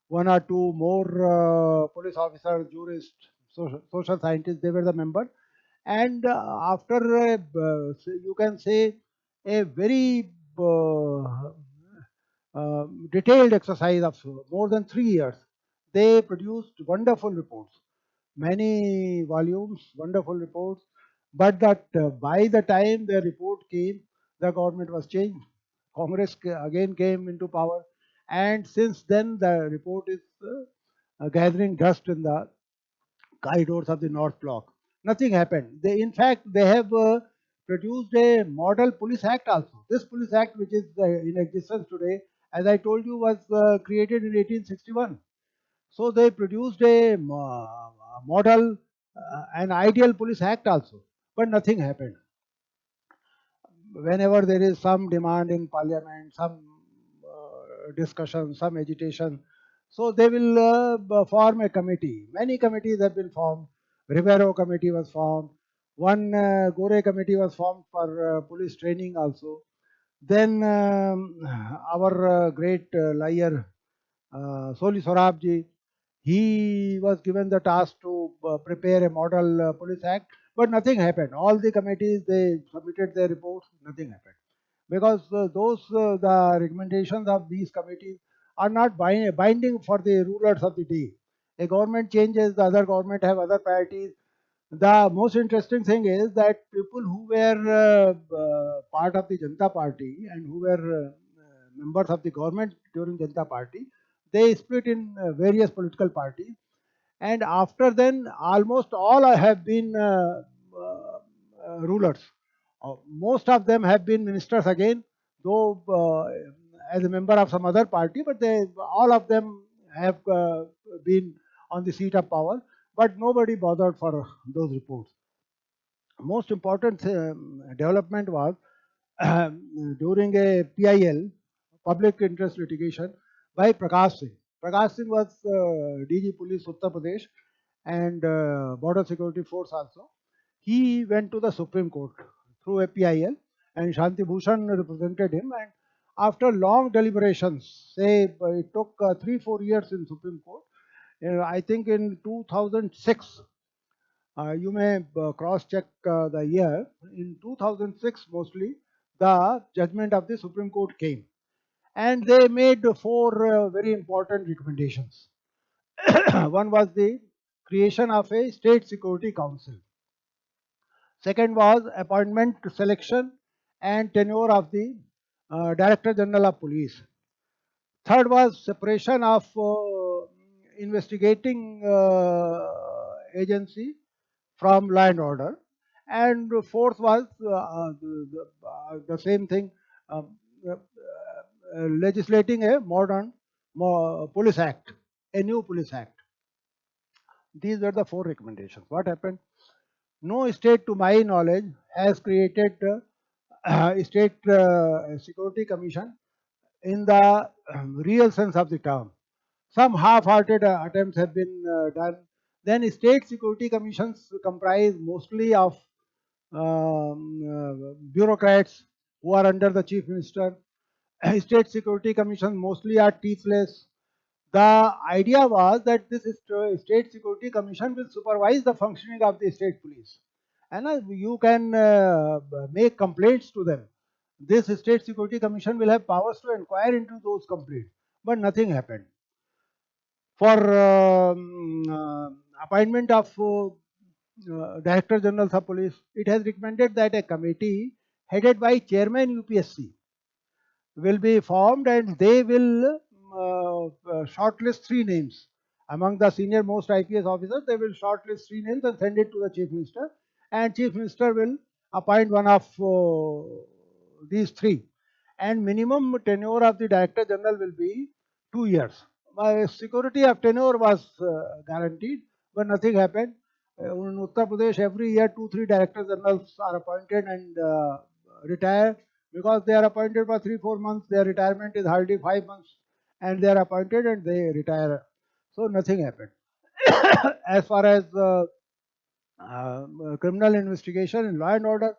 one or two more police officers, jurists, social scientists, they were the member. And after you can say a very detailed exercise of more than 3 years, they produced wonderful reports, many volumes, wonderful reports. But that by the time the report came, the government was changed. Congress again came into power, and since then the report is gathering dust in the corridors of the North Block. Nothing happened. In fact, they have produced a model police act also. This police act, which is in existence today, as I told you, was created in 1861. So they produced a model, an ideal police act also, but nothing happened. Whenever there is some demand in parliament, some discussion, some agitation, so they will form a committee. Many committees have been formed. Rivero committee was formed. One Gore committee was formed for police training also. Then our great liar Soli Sorabji, he was given the task to prepare a model police act, but nothing happened. All the committees, they submitted their reports, nothing happened. Because the recommendations of these committees are not binding for the rulers of the day. A government changes, the other government have other priorities. The most interesting thing is that people who were part of the Janata Party and who were members of the government during Janata Party, they split in various political parties, and after then almost all have been rulers. Most of them have been ministers again, though as a member of some other party, but they all of them have been on the seat of power, but nobody bothered for those reports. Most important development was during a PIL, public interest litigation, by Prakash Singh. Prakash Singh was DG Police Uttar Pradesh and Border Security Force also. He went to the Supreme Court through a PIL, and Shanti Bhushan represented him. And after long deliberations, say it took 3-4 years in Supreme Court. I think in 2006, you may cross-check the year. In 2006, mostly, the judgment of the Supreme Court came, and they made four very important recommendations. One was the creation of a state security council. Second was appointment, selection, and tenure of the Director General of Police. Third was separation of investigating agency from law and order. And fourth was the same thing, um, uh, legislating a modern police act, a new police act. These were the four recommendations. What happened? No state, to my knowledge, has created a state security commission in the real sense of the term. Some half-hearted attempts have been done. Then state security commissions comprise mostly of bureaucrats who are under the chief minister. State security commissions mostly are teethless. The idea was that this state security commission will supervise the functioning of the state police, and you can make complaints to them. This state security commission will have powers to inquire into those complaints, but nothing happened. For appointment of Director General of Police, it has recommended that a committee headed by Chairman UPSC will be formed, and they will shortlist three names. Among the senior most IPS officers, they will shortlist three names and send it to the Chief Minister, and Chief Minister will appoint one of these three. And minimum tenure of the Director General will be 2 years. Security of tenure was guaranteed, but nothing happened. In Uttar Pradesh, every year 2-3 Director Generals are appointed and retire, because they are appointed for 3-4 months. Their retirement is hardly 5 months, and they are appointed and they retire. So nothing happened. As far as criminal investigation and law and order,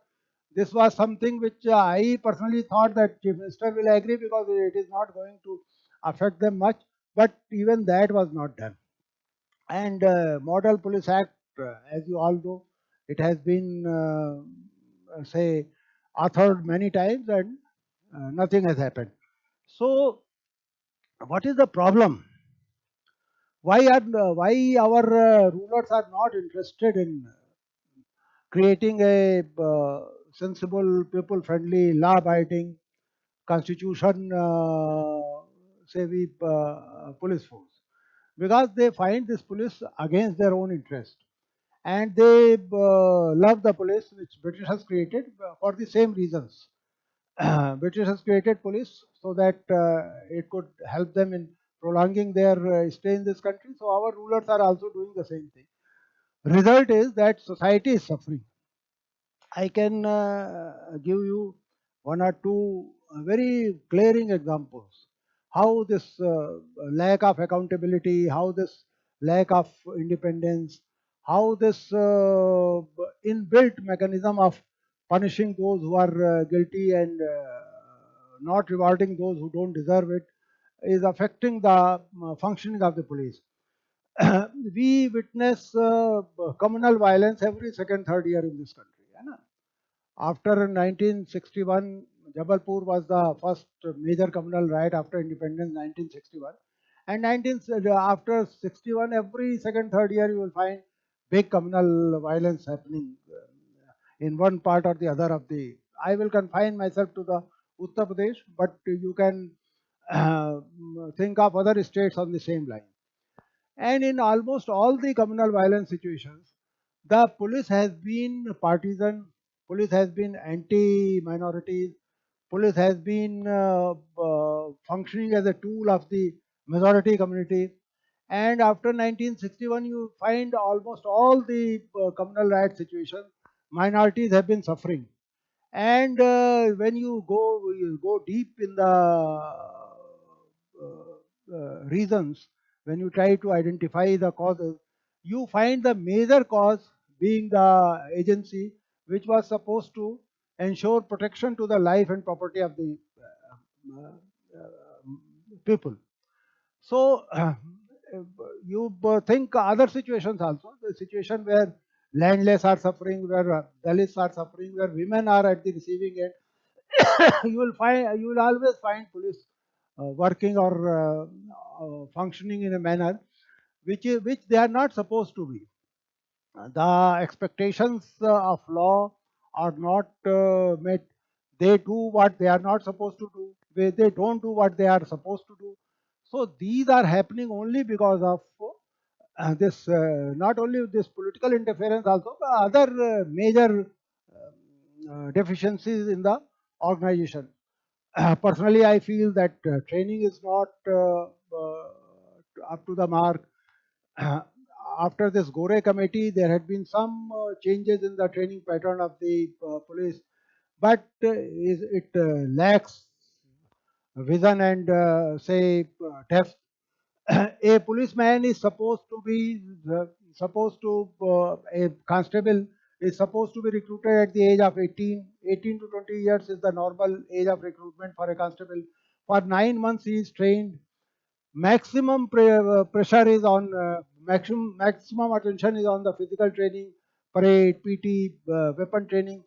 this was something which I personally thought that Chief Minister will agree, because it is not going to affect them much. But even that was not done. And Model Police Act, as you all know, it has been say authored many times, and nothing has happened. So, what is the problem? Why our rulers are not interested in creating a sensible, people-friendly, law-abiding, constitution savvy police force? Because they find this police against their own interest, and they love the police which British has created for the same reasons. British has created police so that it could help them in prolonging their stay in this country. So our rulers are also doing the same thing. Result is that society is suffering. I can give you one or two very glaring examples. How this lack of accountability, how this lack of independence, how this inbuilt mechanism of punishing those who are guilty and not rewarding those who don't deserve it is affecting the functioning of the police. We witness communal violence every second, third year in this country. है ना? After 1961, Jabalpur was the first major communal riot after independence, 1961. And after 61, every second, third year, you will find big communal violence happening in one part or the other of the. I will confine myself to the Uttar Pradesh, but you can think of other states on the same line. And in almost all the communal violence situations, the police has been partisan, police has been anti-minorities, police has been functioning as a tool of the majority community. And after 1961, you find almost all the communal riot situations, minorities have been suffering. And when you go deep in the reasons, when you try to identify the causes, you find the major cause being the agency which was supposed to ensure protection to the life and property of the people. So you think other situations also, the situation where landless are suffering, where Dalits are suffering, where women are at the receiving end, you will always find police working or functioning in a manner which they are not supposed to be. The expectations of law are not met. They do what they are not supposed to do. They don't do what they are supposed to do. So these are happening only because of this, not only this political interference, also but other major deficiencies in the organization. Personally, I feel that training is not up to the mark. After this Gore committee, there had been some changes in the training pattern of the police, but it lacks vision and say depth. A policeman is supposed to be a constable is supposed to be recruited at the age of 18. 18 to 20 years is the normal age of recruitment for a constable. For 9 months he is trained. Maximum pressure is on maximum attention is on the physical training, parade, PT, weapon training,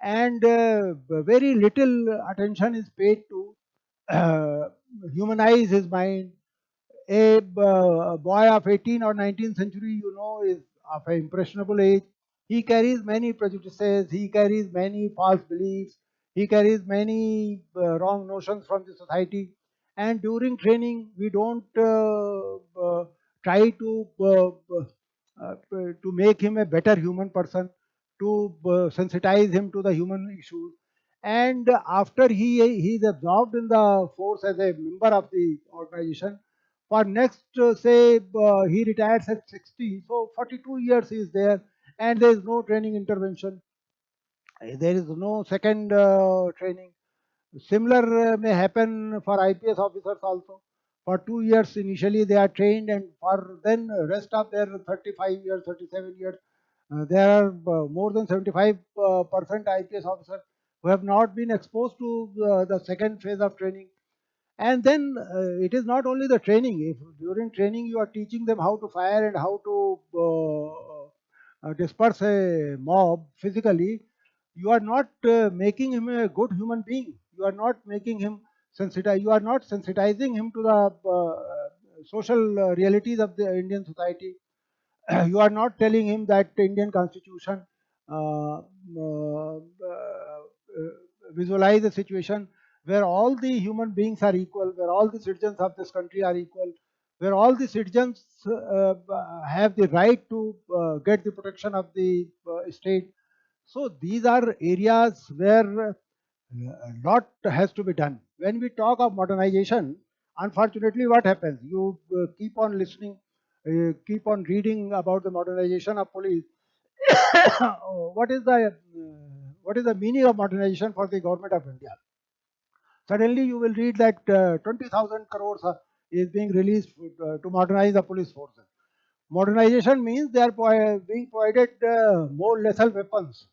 and very little attention is paid to uh, humanize his mind. A boy of 18 or 19th century, is of an impressionable age. He carries many prejudices, he carries many false beliefs, he carries many wrong notions from the society. And during training, we don't try to make him a better human person, to sensitize him to the human issues. And after he is absorbed in the force as a member of the organization, for next say he retires at 60, so 42 years he is there, and there is no training intervention, there is no second training. Similar may happen for IPS officers also. For 2 years initially they are trained, and for then rest of their 35 years, 37 years, there are more than 75% IPS officers who have not been exposed to the second phase of training. And then it is not only the training. If during training you are teaching them how to fire and how to disperse a mob physically, you are not making him a good human being. You are not making him sensitize. You are not sensitizing him to the social realities of the Indian society. You are not telling him that the Indian Constitution uh, visualize a situation where all the human beings are equal, where all the citizens of this country are equal, where all the citizens have the right to get the protection of the state. So these are areas where a lot has to be done. When we talk of modernization, unfortunately, what happens? You keep on listening, keep on reading about the modernization of police. What is the meaning of modernization for the government of India? Suddenly, you will read that 20,000 crores is being released to modernize the police force. Modernization means they are being provided more lethal weapons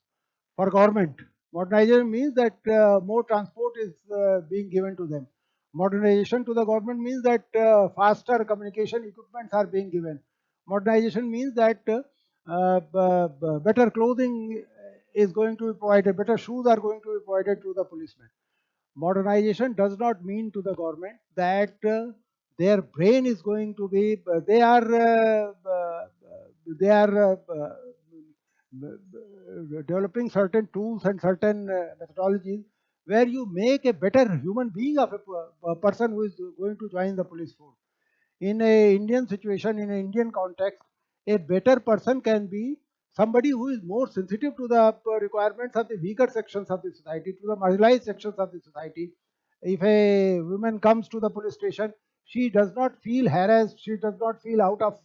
for government. Modernization means that more transport is being given to them. Modernization to the government means that faster communication equipments are being given. Modernization means that better clothing is going to be provided, better shoes are going to be provided to the policemen. Modernization does not mean to the government that their brain is going to be, they are developing certain tools and certain methodologies where you make a better human being of a person who is going to join the police force. In a Indian situation, in an Indian context, a better person can be somebody who is more sensitive to the requirements of the weaker sections of the society, to the marginalized sections of the society. If a woman comes to the police station, she does not feel harassed, she does not feel out of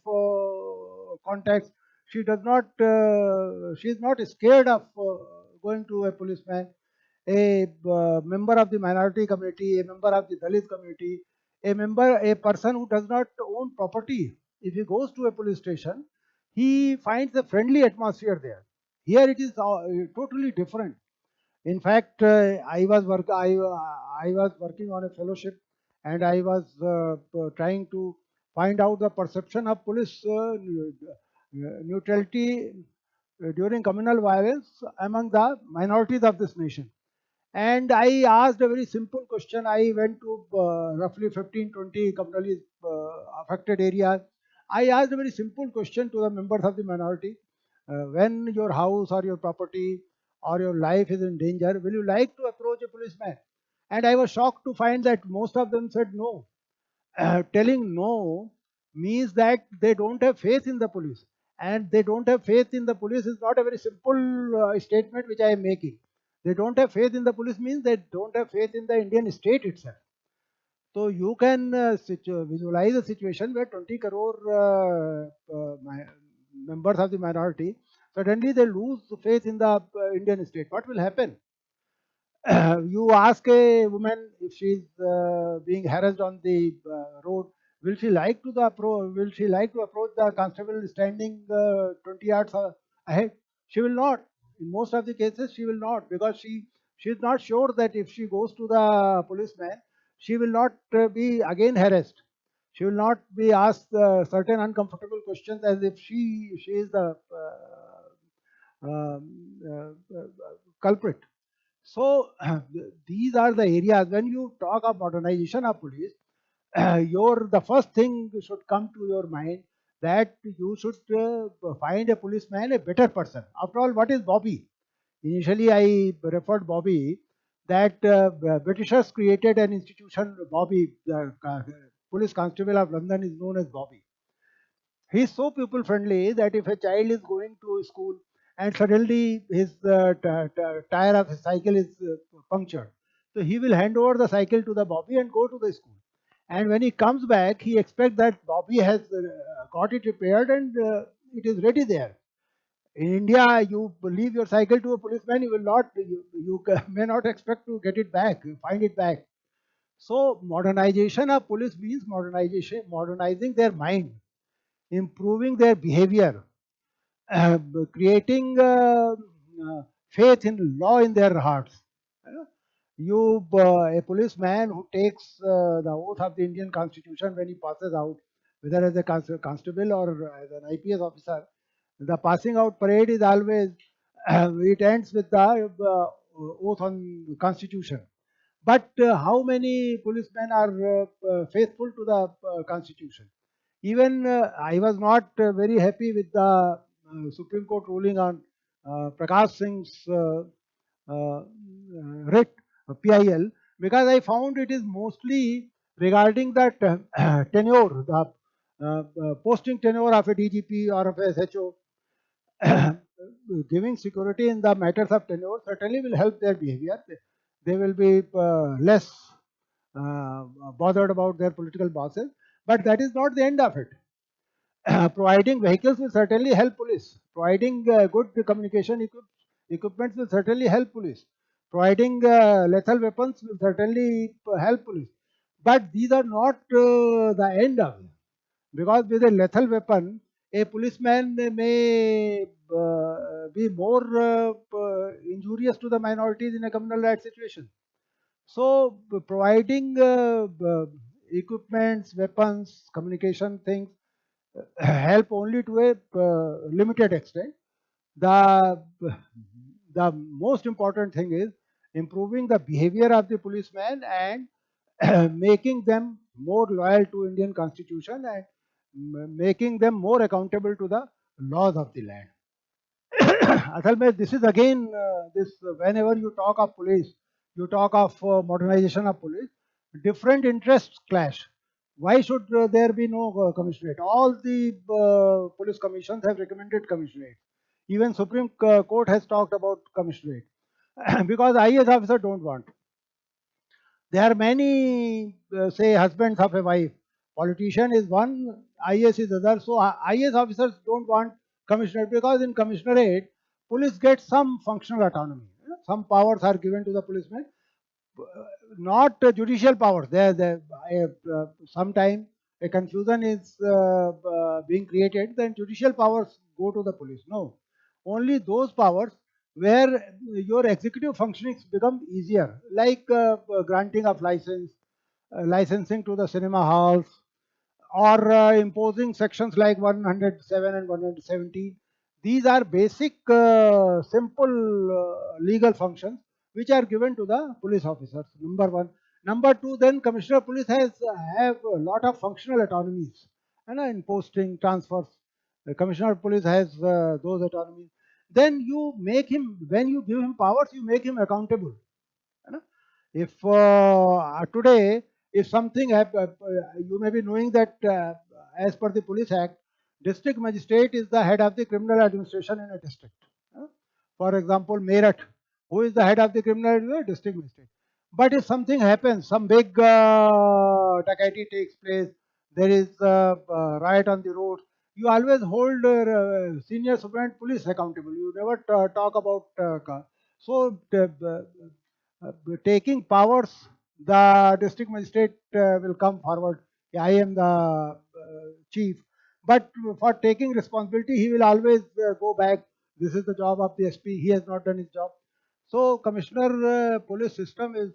context, she is not scared of going to a policeman. A member of the minority community, a member of the Dalit community, a person who does not own property, if he goes to a police station, he finds a friendly atmosphere there. Here it is totally different. In fact, I was working on a fellowship, and I was trying to find out the perception of police neutrality during communal violence among the minorities of this nation. And I asked a very simple question. I went to roughly 15, 20 communally affected areas. I asked a very simple question to the members of the minority. When your house or your property or your life is in danger, will you like to approach a policeman? And I was shocked to find that most of them said no. Telling no means that they don't have faith in the police. And they don't have faith in the police is not a very simple statement which I am making. They don't have faith in the police means they don't have faith in the Indian state itself. So you can visualize a situation where 20 crore members of the minority, suddenly they lose faith in the Indian state. What will happen? You ask a woman if she's being harassed on the road, will she like to approach the constable standing 20 yards ahead? She will not. In most of the cases, she will not, because she is not sure that if she goes to the policeman, she will not be again harassed. She will not be asked certain uncomfortable questions as if she is the culprit. So these are the areas when you talk of modernization of police, your the first thing should come to your mind that you should find a policeman a better person. After all, what is Bobby? Initially, I referred Bobby that Britishers created an institution. Bobby, the police constable of London, is known as Bobby. He is so people friendly that if a child is going to school and suddenly his tire of his cycle is punctured, so he will hand over the cycle to the Bobby and go to the school. And when he comes back, he expects that Bobby has got it repaired and it is ready there. In India, you leave your cycle to a policeman, you will not, you may not expect to get it back, find it back. So modernization of police means modernizing their mind, improving their behavior, uh, creating faith in law in their hearts. Uh, a policeman who takes the oath of the Indian Constitution when he passes out, whether as a constable or as an IPS officer, the passing out parade is always, it ends with the oath on the Constitution. But how many policemen are faithful to the Constitution? Even I was not very happy with the Supreme Court ruling on Prakash Singh's writ PIL, because I found it is mostly regarding that tenure, the posting tenure of a DGP or of a SHO. Giving security in the matters of tenure certainly will help their behavior. They will be less bothered about their political bosses, but that is not the end of it. Providing vehicles will certainly help police. Providing good communication equipment will certainly help police. Providing lethal weapons will certainly help police. But these are not the end of it. Because with a lethal weapon, a policeman may be more injurious to the minorities in a communal rights situation. So, providing equipments, weapons, communication things help only to a limited extent. The the most important thing is improving the behavior of the policemen and making them more loyal to Indian constitution and making them more accountable to the laws of the land. असल में this is again this whenever you talk of police, you talk of modernization of police, different interests clash. Why should there be no commissionerate? All the police commissions have recommended commissionerate. Even Supreme Court has talked about commissionerate because IAS officers don't want. There are many, say, husbands of a wife. Politician is one, IAS is other. So IAS officers don't want commissionerate because in commissionerate, police get some functional autonomy. Some powers are given to the policemen, not judicial powers. Sometime a confusion is being created, then judicial powers go to the police. No, only those powers where your executive functionings become easier, like granting of license, licensing to the cinema halls, or imposing sections like 107 and 117. These are basic, simple legal functions which are given to the police officers. Number one. Number two, then Commissioner of Police has have a lot of functional autonomies, and in posting, transfers. The Commissioner of Police has those autonomies. Then you make him, when you give him powers, you make him accountable. है ना? If today, if something you may be knowing that as per the Police Act, district magistrate is the head of the criminal administration in a district. For example, Meerut, who is the head of the criminal administration? District magistrate. But if something happens, some big dacoity takes place, there is riot on the road, you always hold senior superintendent police accountable. You never talk about so taking powers, the district magistrate will come forward. I am the chief. But for taking responsibility, he will always go back. This is the job of the SP. He has not done his job. So, commissioner police system is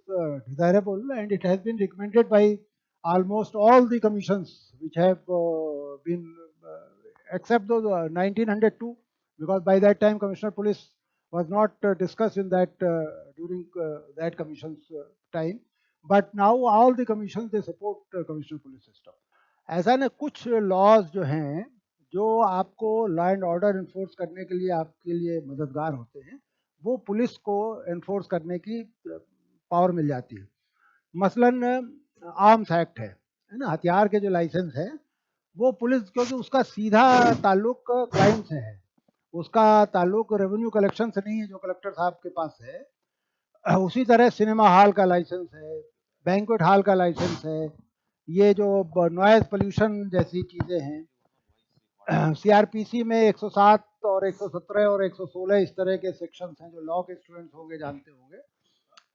desirable, and it has been recommended by almost all the commissions which have been, except those 1902, because by that time, commissioner police was not discussed in that during that commission's time. But now all the commissions they support commissioner police system. ऐसा ना कुछ laws जो हैं जो आपको law and order enforce करने के लिए आपके लिए मददगार होते हैं, वो पुलिस को इन्फोर्स करने की पावर मिल जाती है. मसलन आर्म्स एक्ट है ना, हथियार के जो लाइसेंस है वो पुलिस, क्योंकि उसका सीधा ताल्लुक क्राइम से है, उसका ताल्लुक रेवेन्यू कलेक्शन से नहीं है जो कलेक्टर साहब के पास है. उसी तरह सिनेमा हॉल का लाइसेंस है, बैंक्वेट हॉल का लाइसेंस है, ये जो नॉइज पोल्यूशन जैसी चीज़ें हैं, सीआरपीसी में 107 और 117 और 116 इस तरह के सेक्शंस हैं जो लॉ के स्टूडेंट्स होंगे जानते होंगे.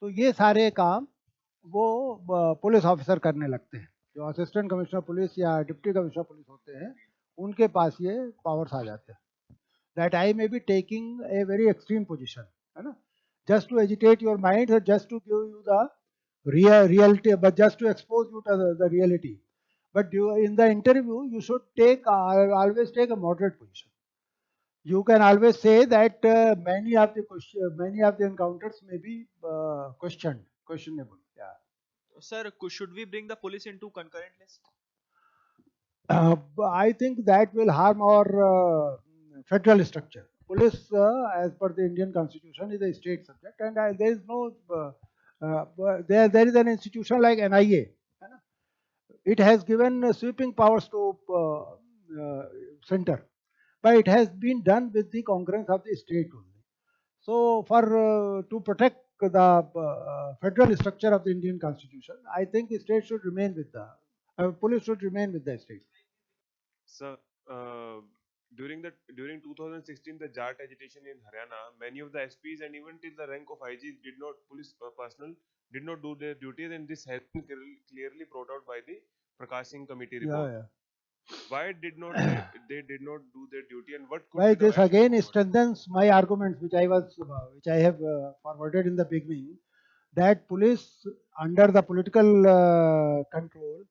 तो ये सारे काम वो पुलिस ऑफिसर करने लगते हैं. जो असिस्टेंट कमिश्नर पुलिस या डिप्टी कमिश्नर पुलिस होते हैं उनके पास ये पावर्स आ जाते हैं. That I may be taking a very extreme position, है ना, just to agitate your mind or just to give you the reality, but just to expose you to the reality. But in the interview, you should take always take a moderate position. You can always say that many of the encounters may be questionable. Yeah. Sir, should we bring the police into concurrent list? I think that will harm our federal structure. Police, as per the Indian Constitution, is a state subject, and there is no there is an institution like NIA. It has given sweeping powers to center, but it has been done with the concurrence of the state only. So, for to protect the federal structure of the Indian Constitution, I think the state should remain with the police should remain with the state. Sir, during 2016, the JAT agitation in Haryana, many of the SPs and even till the rank of IGs did not police personnel did not do their duties, and this has been clearly brought out by the Prakash Singh committee report. Yeah. Why did not they did not do their duty, and what could Why be the this action again forward? strengthens my arguments, which I have forwarded in the beginning, that police under the political control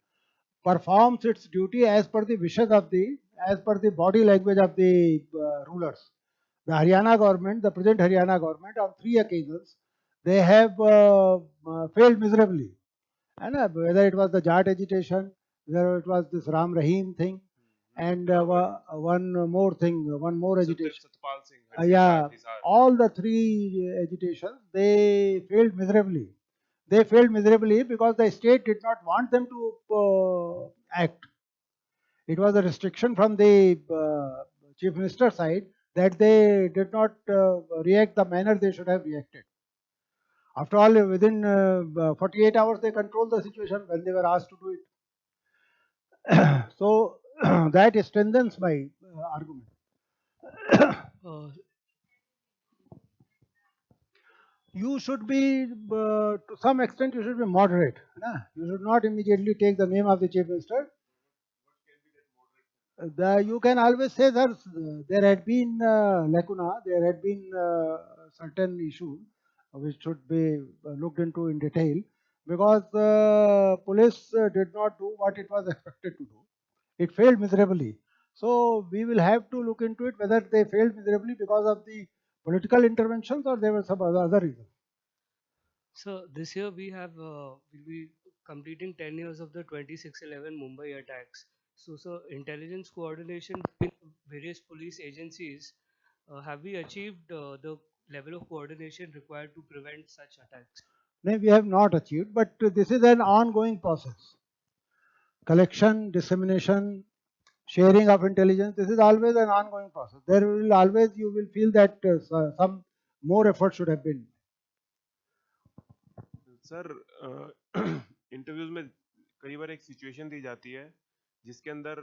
performs its duty as per the wishes of as per the body language of the rulers. The Haryana government, the present Haryana government, on 3 occasions, they have failed miserably. And whether it was the Jat agitation, whether it was this Ram Rahim thing, and one more thing, one more agitation. Satpal Singh, Yeah, Hisar. all the three agitations, they failed miserably. They failed miserably because the state did not want them to act. It was a restriction from the chief minister side that they did not react the manner they should have reacted. After all, within 48 hours, they controlled the situation when they were asked to do it. So that strengthens my argument. Uh, You should be, to some extent, you should be moderate. Na? You should not immediately take the name of the chief minister. You can always say that there had been lacuna, there had been certain issues which should be looked into in detail, because police did not do what it was expected to do. It failed miserably. So we will have to look into it whether they failed miserably because of the political interventions or there were some other reasons. so this year we have will be completing 10 years of the 26/11 Mumbai attacks. So intelligence coordination between various police agencies, have we achieved the level of coordination required to prevent such attacks? No, we have not achieved, but this is an ongoing process. Collection, dissemination, sharing of intelligence, this is always an ongoing process. There will always, you will feel that some more effort should have been. Sir interviews में कई बार एक situation दी जाती है जिसके अंदर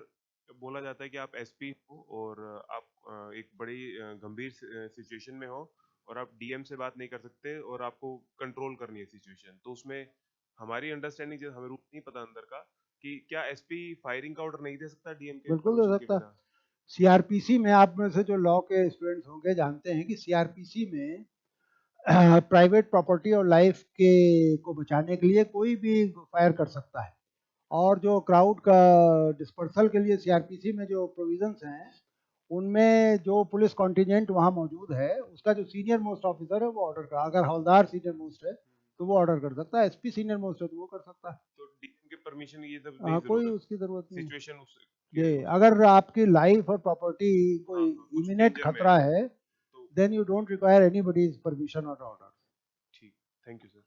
बोला जाता है कि आप एसपी हो और आप एक बड़ी गंभीर सिचुएशन में हो और आप डीएम से बात नहीं कर सकते और आपको कंट्रोल करनी है सिचुएशन, तो उसमें हमारी अंडरस्टैंडिंग जो हमें रूल नहीं पता अंदर का कि क्या एसपी फायरिंग का ऑर्डर नहीं दे सकता डीएम के बिल्कुल दे परमिशन के सकता। बिना? सीआरपीसी में, आप में से जो लॉ के स्टूडेंट्स होंगे जानते हैं कि सीआरपीसी में प्राइवेट प्रॉपर्टी और लाइफ के को बचाने के लिए कोई भी फायर कर सकता है, और जो क्राउड का डिस्पर्सल के लिए सीआरपीसी में जो प्रोविजंस हैं उनमें जो पुलिस कॉन्टिजेंट वहाँ मौजूद है उसका जो सीनियर मोस्ट ऑफिसर है वो ऑर्डर कर, अगर हवलदार सीनियर मोस्ट है तो वो ऑर्डर कर सकता है, एसपी सीनियर मोस्ट है तो वो कर सकता है। तो डीएम के परमिशन ये सब हाँ, कोई उसकी जरूरत नहीं। सिचुएशन ये अगर आपकी लाइफ और प्रॉपर्टी कोई कुछ इमिनेंट danger में खतरा है, है, then you don't require anybody's permission or order. ठीक, thank you sir.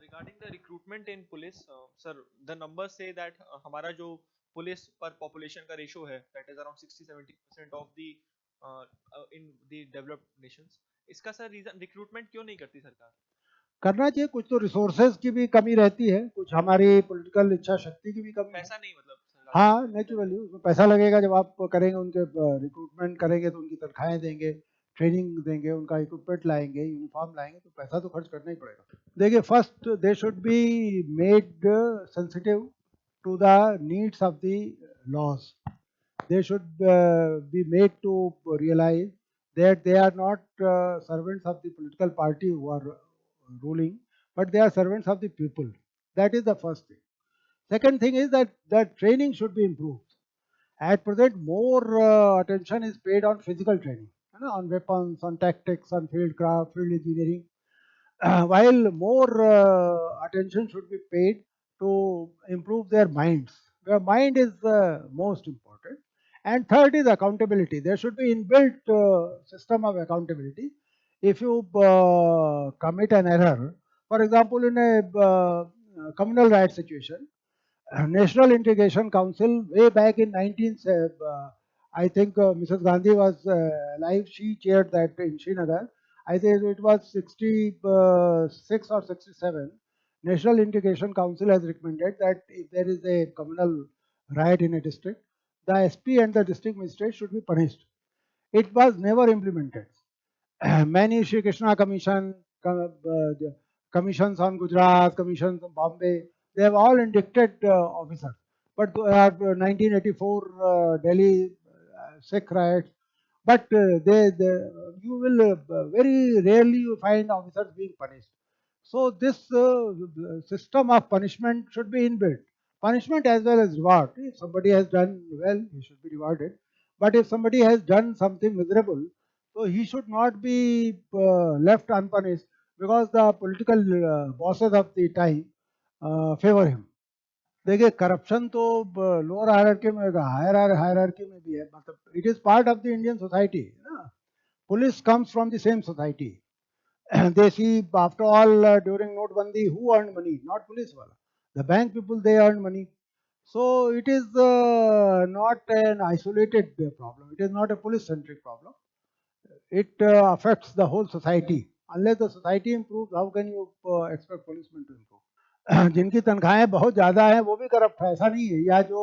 Regarding the recruitment in police, sir, the numbers say that हमारा जो पुलिस पर population का ratio है, that is around 60-70% of the in the developed nations. इसका sir reason recruitment क्यों नहीं करती सरकार? करना चाहिए, कुछ तो रिसोर्सेज की भी कमी रहती है, कुछ हमारी पॉलिटिकल इच्छा शक्ति की भी कमी है। पैसा नहीं मतलब हाँ, नेचुरली उसमें पैसा लगेगा, जब आप करेंगे उनके रिक्रूटमेंट करेंगे तो उनकी तनख्वाहें देंगे, ट्रेनिंग देंगे, उनका इक्विपमेंट लाएंगे, यूनिफॉर्म लाएंगे, तो पैसा तो खर्च करना ही पड़ेगा। देखिए, first they should be made sensitive to the needs of the laws. They should be made to realize that they are not servants of the political party who are ruling, but they are servants of the people. That is the first thing. Second thing is that the training should be improved. At present, more attention is paid on physical training, on weapons, on tactics, on field craft, field engineering, while more attention should be paid to improve their minds. Their mind is most important. And third is accountability. There should be inbuilt system of accountability. If you commit an error, for example, in a communal riot situation, National Integration Council, way back in 19, I think Mrs. Gandhi was alive, she chaired that in Srinagar. I think it was 66 or 67. National Integration Council has recommended that if there is a communal riot in a district, the SP and the district magistrate should be punished. It was never implemented. Many Shri Krishna Commission, commissions on Gujarat, commissions on Bombay, they have all indicted officers. But 1984 Delhi Sikh riots, but you will very rarely you find officers being punished. So this system of punishment should be inbuilt. Punishment as well as reward. If somebody has done well, he should be rewarded. But if somebody has done something miserable, so he should not be left unpunished, because the political bosses of the time favor him. देखिए corruption तो lower hierarchy में होगा, higher hierarchy में भी है, मतलब it is part of the Indian society ना. Police comes from the same society. They see, after all, during notebandi, who earned money? Not police wala. The bank people, they earn money. So it is not an isolated problem. It is not a police centric problem. It affects the whole society. Unless the society improves, how can you expect policemen to improve? जिनकी तनख्वाहें बहुत ज्यादा है वो भी corrupt है, ऐसा नहीं है. या जो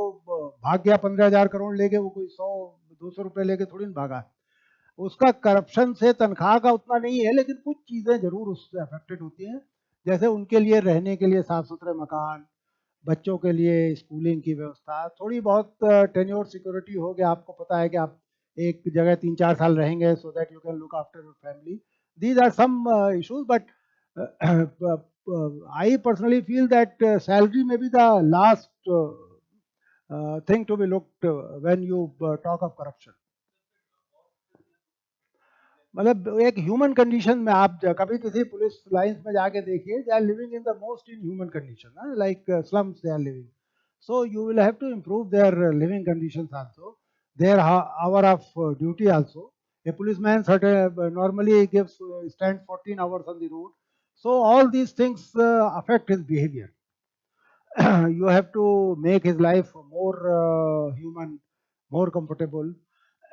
भाग गया 15,000 करोड़ लेके, वो कोई 100-200 रुपए लेके थोड़ी ना भागा. उसका करप्शन से तनख्वाह का उतना नहीं है, लेकिन कुछ चीजें जरूर उससे अफेक्टेड होती हैं. जैसे उनके लिए रहने के लिए साफ सुथरे मकान, बच्चों के लिए स्कूलिंग की व्यवस्था, थोड़ी बहुत टेन्योर सिक्योरिटी हो गया. आपको पता है कि आप एक जगह 3-4 साल रहेंगे, so that you can look after your family. These are some issues, but I personally feel that salary may be the last thing to be looked when you talk of corruption. मतलब एक human condition में आप कभी किसी police lines में जाके देखिए, they are living in the most inhuman condition, like slums they are living. So you will have to improve their living conditions also, their hour of duty also. A policeman normally gives stands 14 hours on the road. So all these things affect his behavior. You have to make his life more human, more comfortable.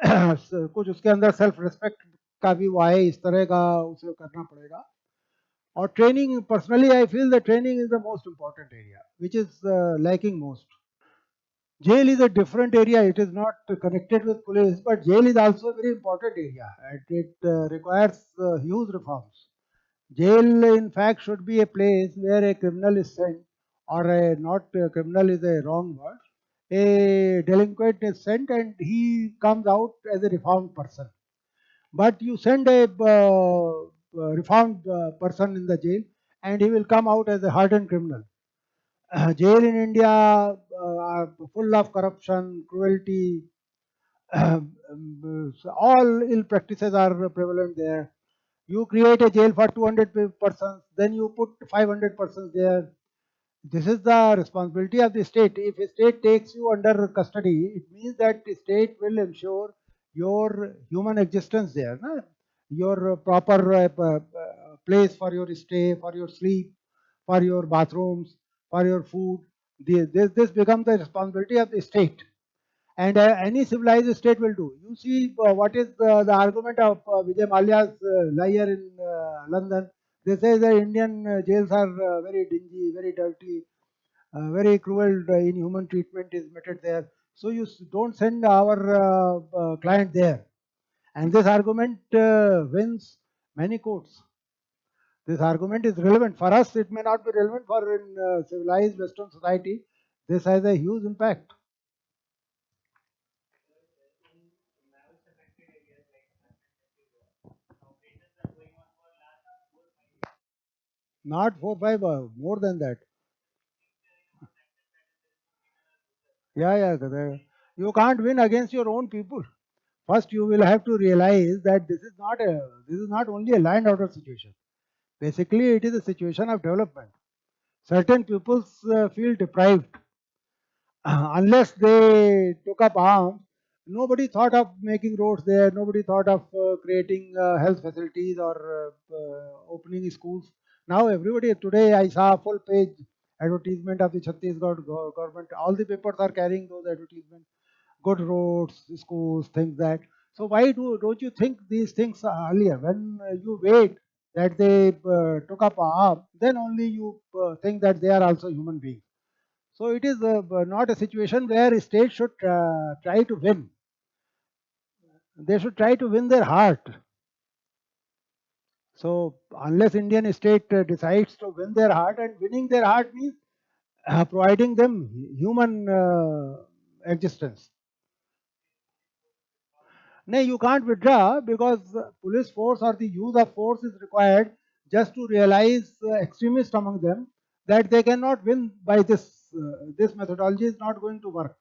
कुछ उसके अंदर self respect का भी वो है, इस तरह का उसे करना पड़ेगा. और training, personally I feel the training is the most important area which is lacking most. Jail is a different area. It is not connected with police, but jail is also a very important area, and it requires huge reforms. Jail, in fact, should be a place where a criminal is sent, or not a criminal is a wrong word. A delinquent is sent and he comes out as a reformed person. But you send a reformed person in the jail, and he will come out as a hardened criminal. Jail in India are full of corruption, cruelty, so all ill practices are prevalent there. You create a jail for 200 persons, then you put 500 persons there. This is the responsibility of the state. If a state takes you under custody, it means that the state will ensure your human existence there, na? Your proper place for your stay, for your sleep, for your bathrooms, for your food. This becomes the responsibility of the state, and any civilized state will do. You see what is the argument of Vijay Mallya's liar in London. They say the Indian jails are very dingy, very dirty, very cruel, inhuman treatment is meted there. So you don't send our client there. And this argument wins many courts. This argument is relevant for us. It may not be relevant for in civilized Western society. This has a huge impact. Not 4-5, more than that. Yeah. You can't win against your own people. First, you will have to realize that this is not only a land order situation. Basically, it is a situation of development. Certain peoples feel deprived. Unless they took up arms, nobody thought of making roads there. Nobody thought of creating health facilities or opening schools. Now everybody, today I saw a full page advertisement of the Chhattisgarh government. All the papers are carrying those advertisements. Good roads, schools, things that. So why don't you think these things earlier? When you wait that they took up arms, then only you think that they are also human beings. So it is not a situation where states should try to win. They should try to win their heart. So unless Indian state decides to win their heart, and winning their heart means providing them human existence. No, you can't withdraw because police force or the use of force is required just to realize extremists among them that they cannot win by this. This methodology is not going to work.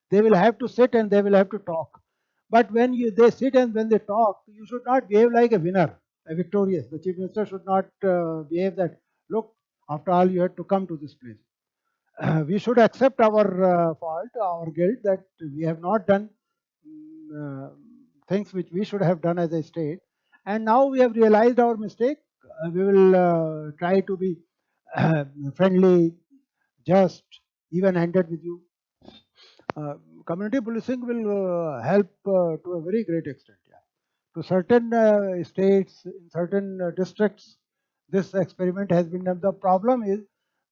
They will have to sit and they will have to talk. But when they sit and when they talk, you should not behave like a winner. victorious. The chief minister should not behave that, look, after all, you had to come to this place. We should accept our fault, our guilt, that we have not done things which we should have done as a state. And now we have realized our mistake. We will try to be friendly, just, even-handed with you. Community policing will help to a very great extent. Yeah. To certain states, in certain districts, this experiment has been done. The problem is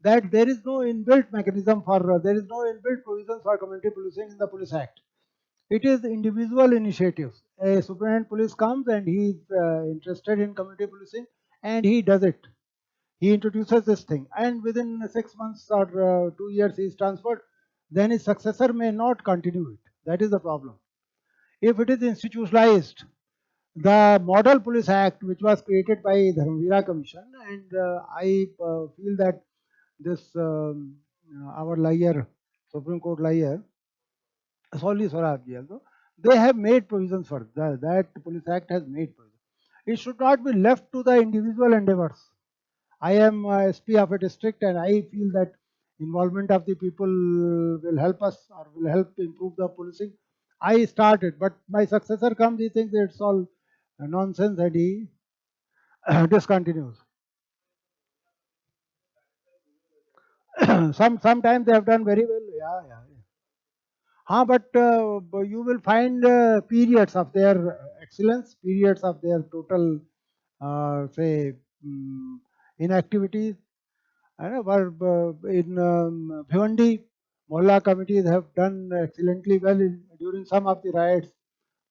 that there is no inbuilt mechanism for, there is no inbuilt provisions for community policing in the Police Act. It is individual initiatives. A superintendent police comes and he is interested in community policing and he does it. He introduces this thing, and within 6 months or 2 years he is transferred. Then his successor may not continue it. That is the problem. If it is institutionalized, the Model Police Act, which was created by Dharmvira Commission, and I feel that this our lawyer, Supreme Court lawyer, Solly Swaraj also, they have made provisions for that. That Police Act has made provisions. It should not be left to the individual endeavors. I am SP of a district, and I feel that involvement of the people will help us or will help to improve the policing. I started, but my successor comes, he thinks it's all nonsense and he discontinues. Sometimes they have done very well. Yeah, yeah. But you will find periods of their excellence, periods of their total, say, inactivity. I know, but in Bhiwandi, Mohalla committees have done excellently well during some of the riots,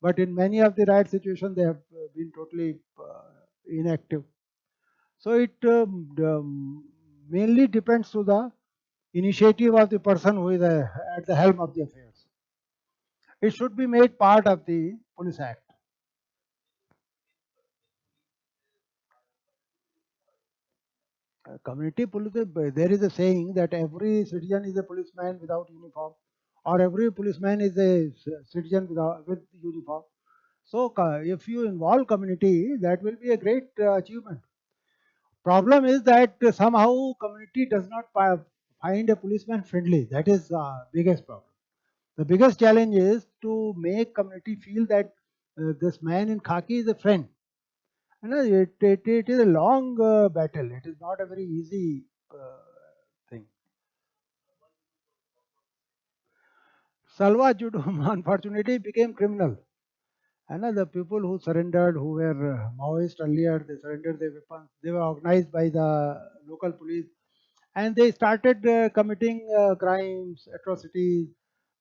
but in many of the riot situations, they have been totally inactive. So it mainly depends to the initiative of the person who is at the helm of the affairs. It should be made part of the Police Act. Community police, there is a saying that every citizen is a policeman without uniform, or every policeman is a citizen with uniform. So if you involve community, that will be a great achievement. Problem is that somehow community does not find a policeman friendly. That is the biggest problem. The biggest challenge is to make community feel that this man in khaki is a friend. And it is a long battle. It is not a very easy thing. Salwa Judum unfortunately became criminal. And the people who surrendered, who were Maoist earlier, they surrendered their weapons. They were organized by the local police, and they started committing crimes, atrocities.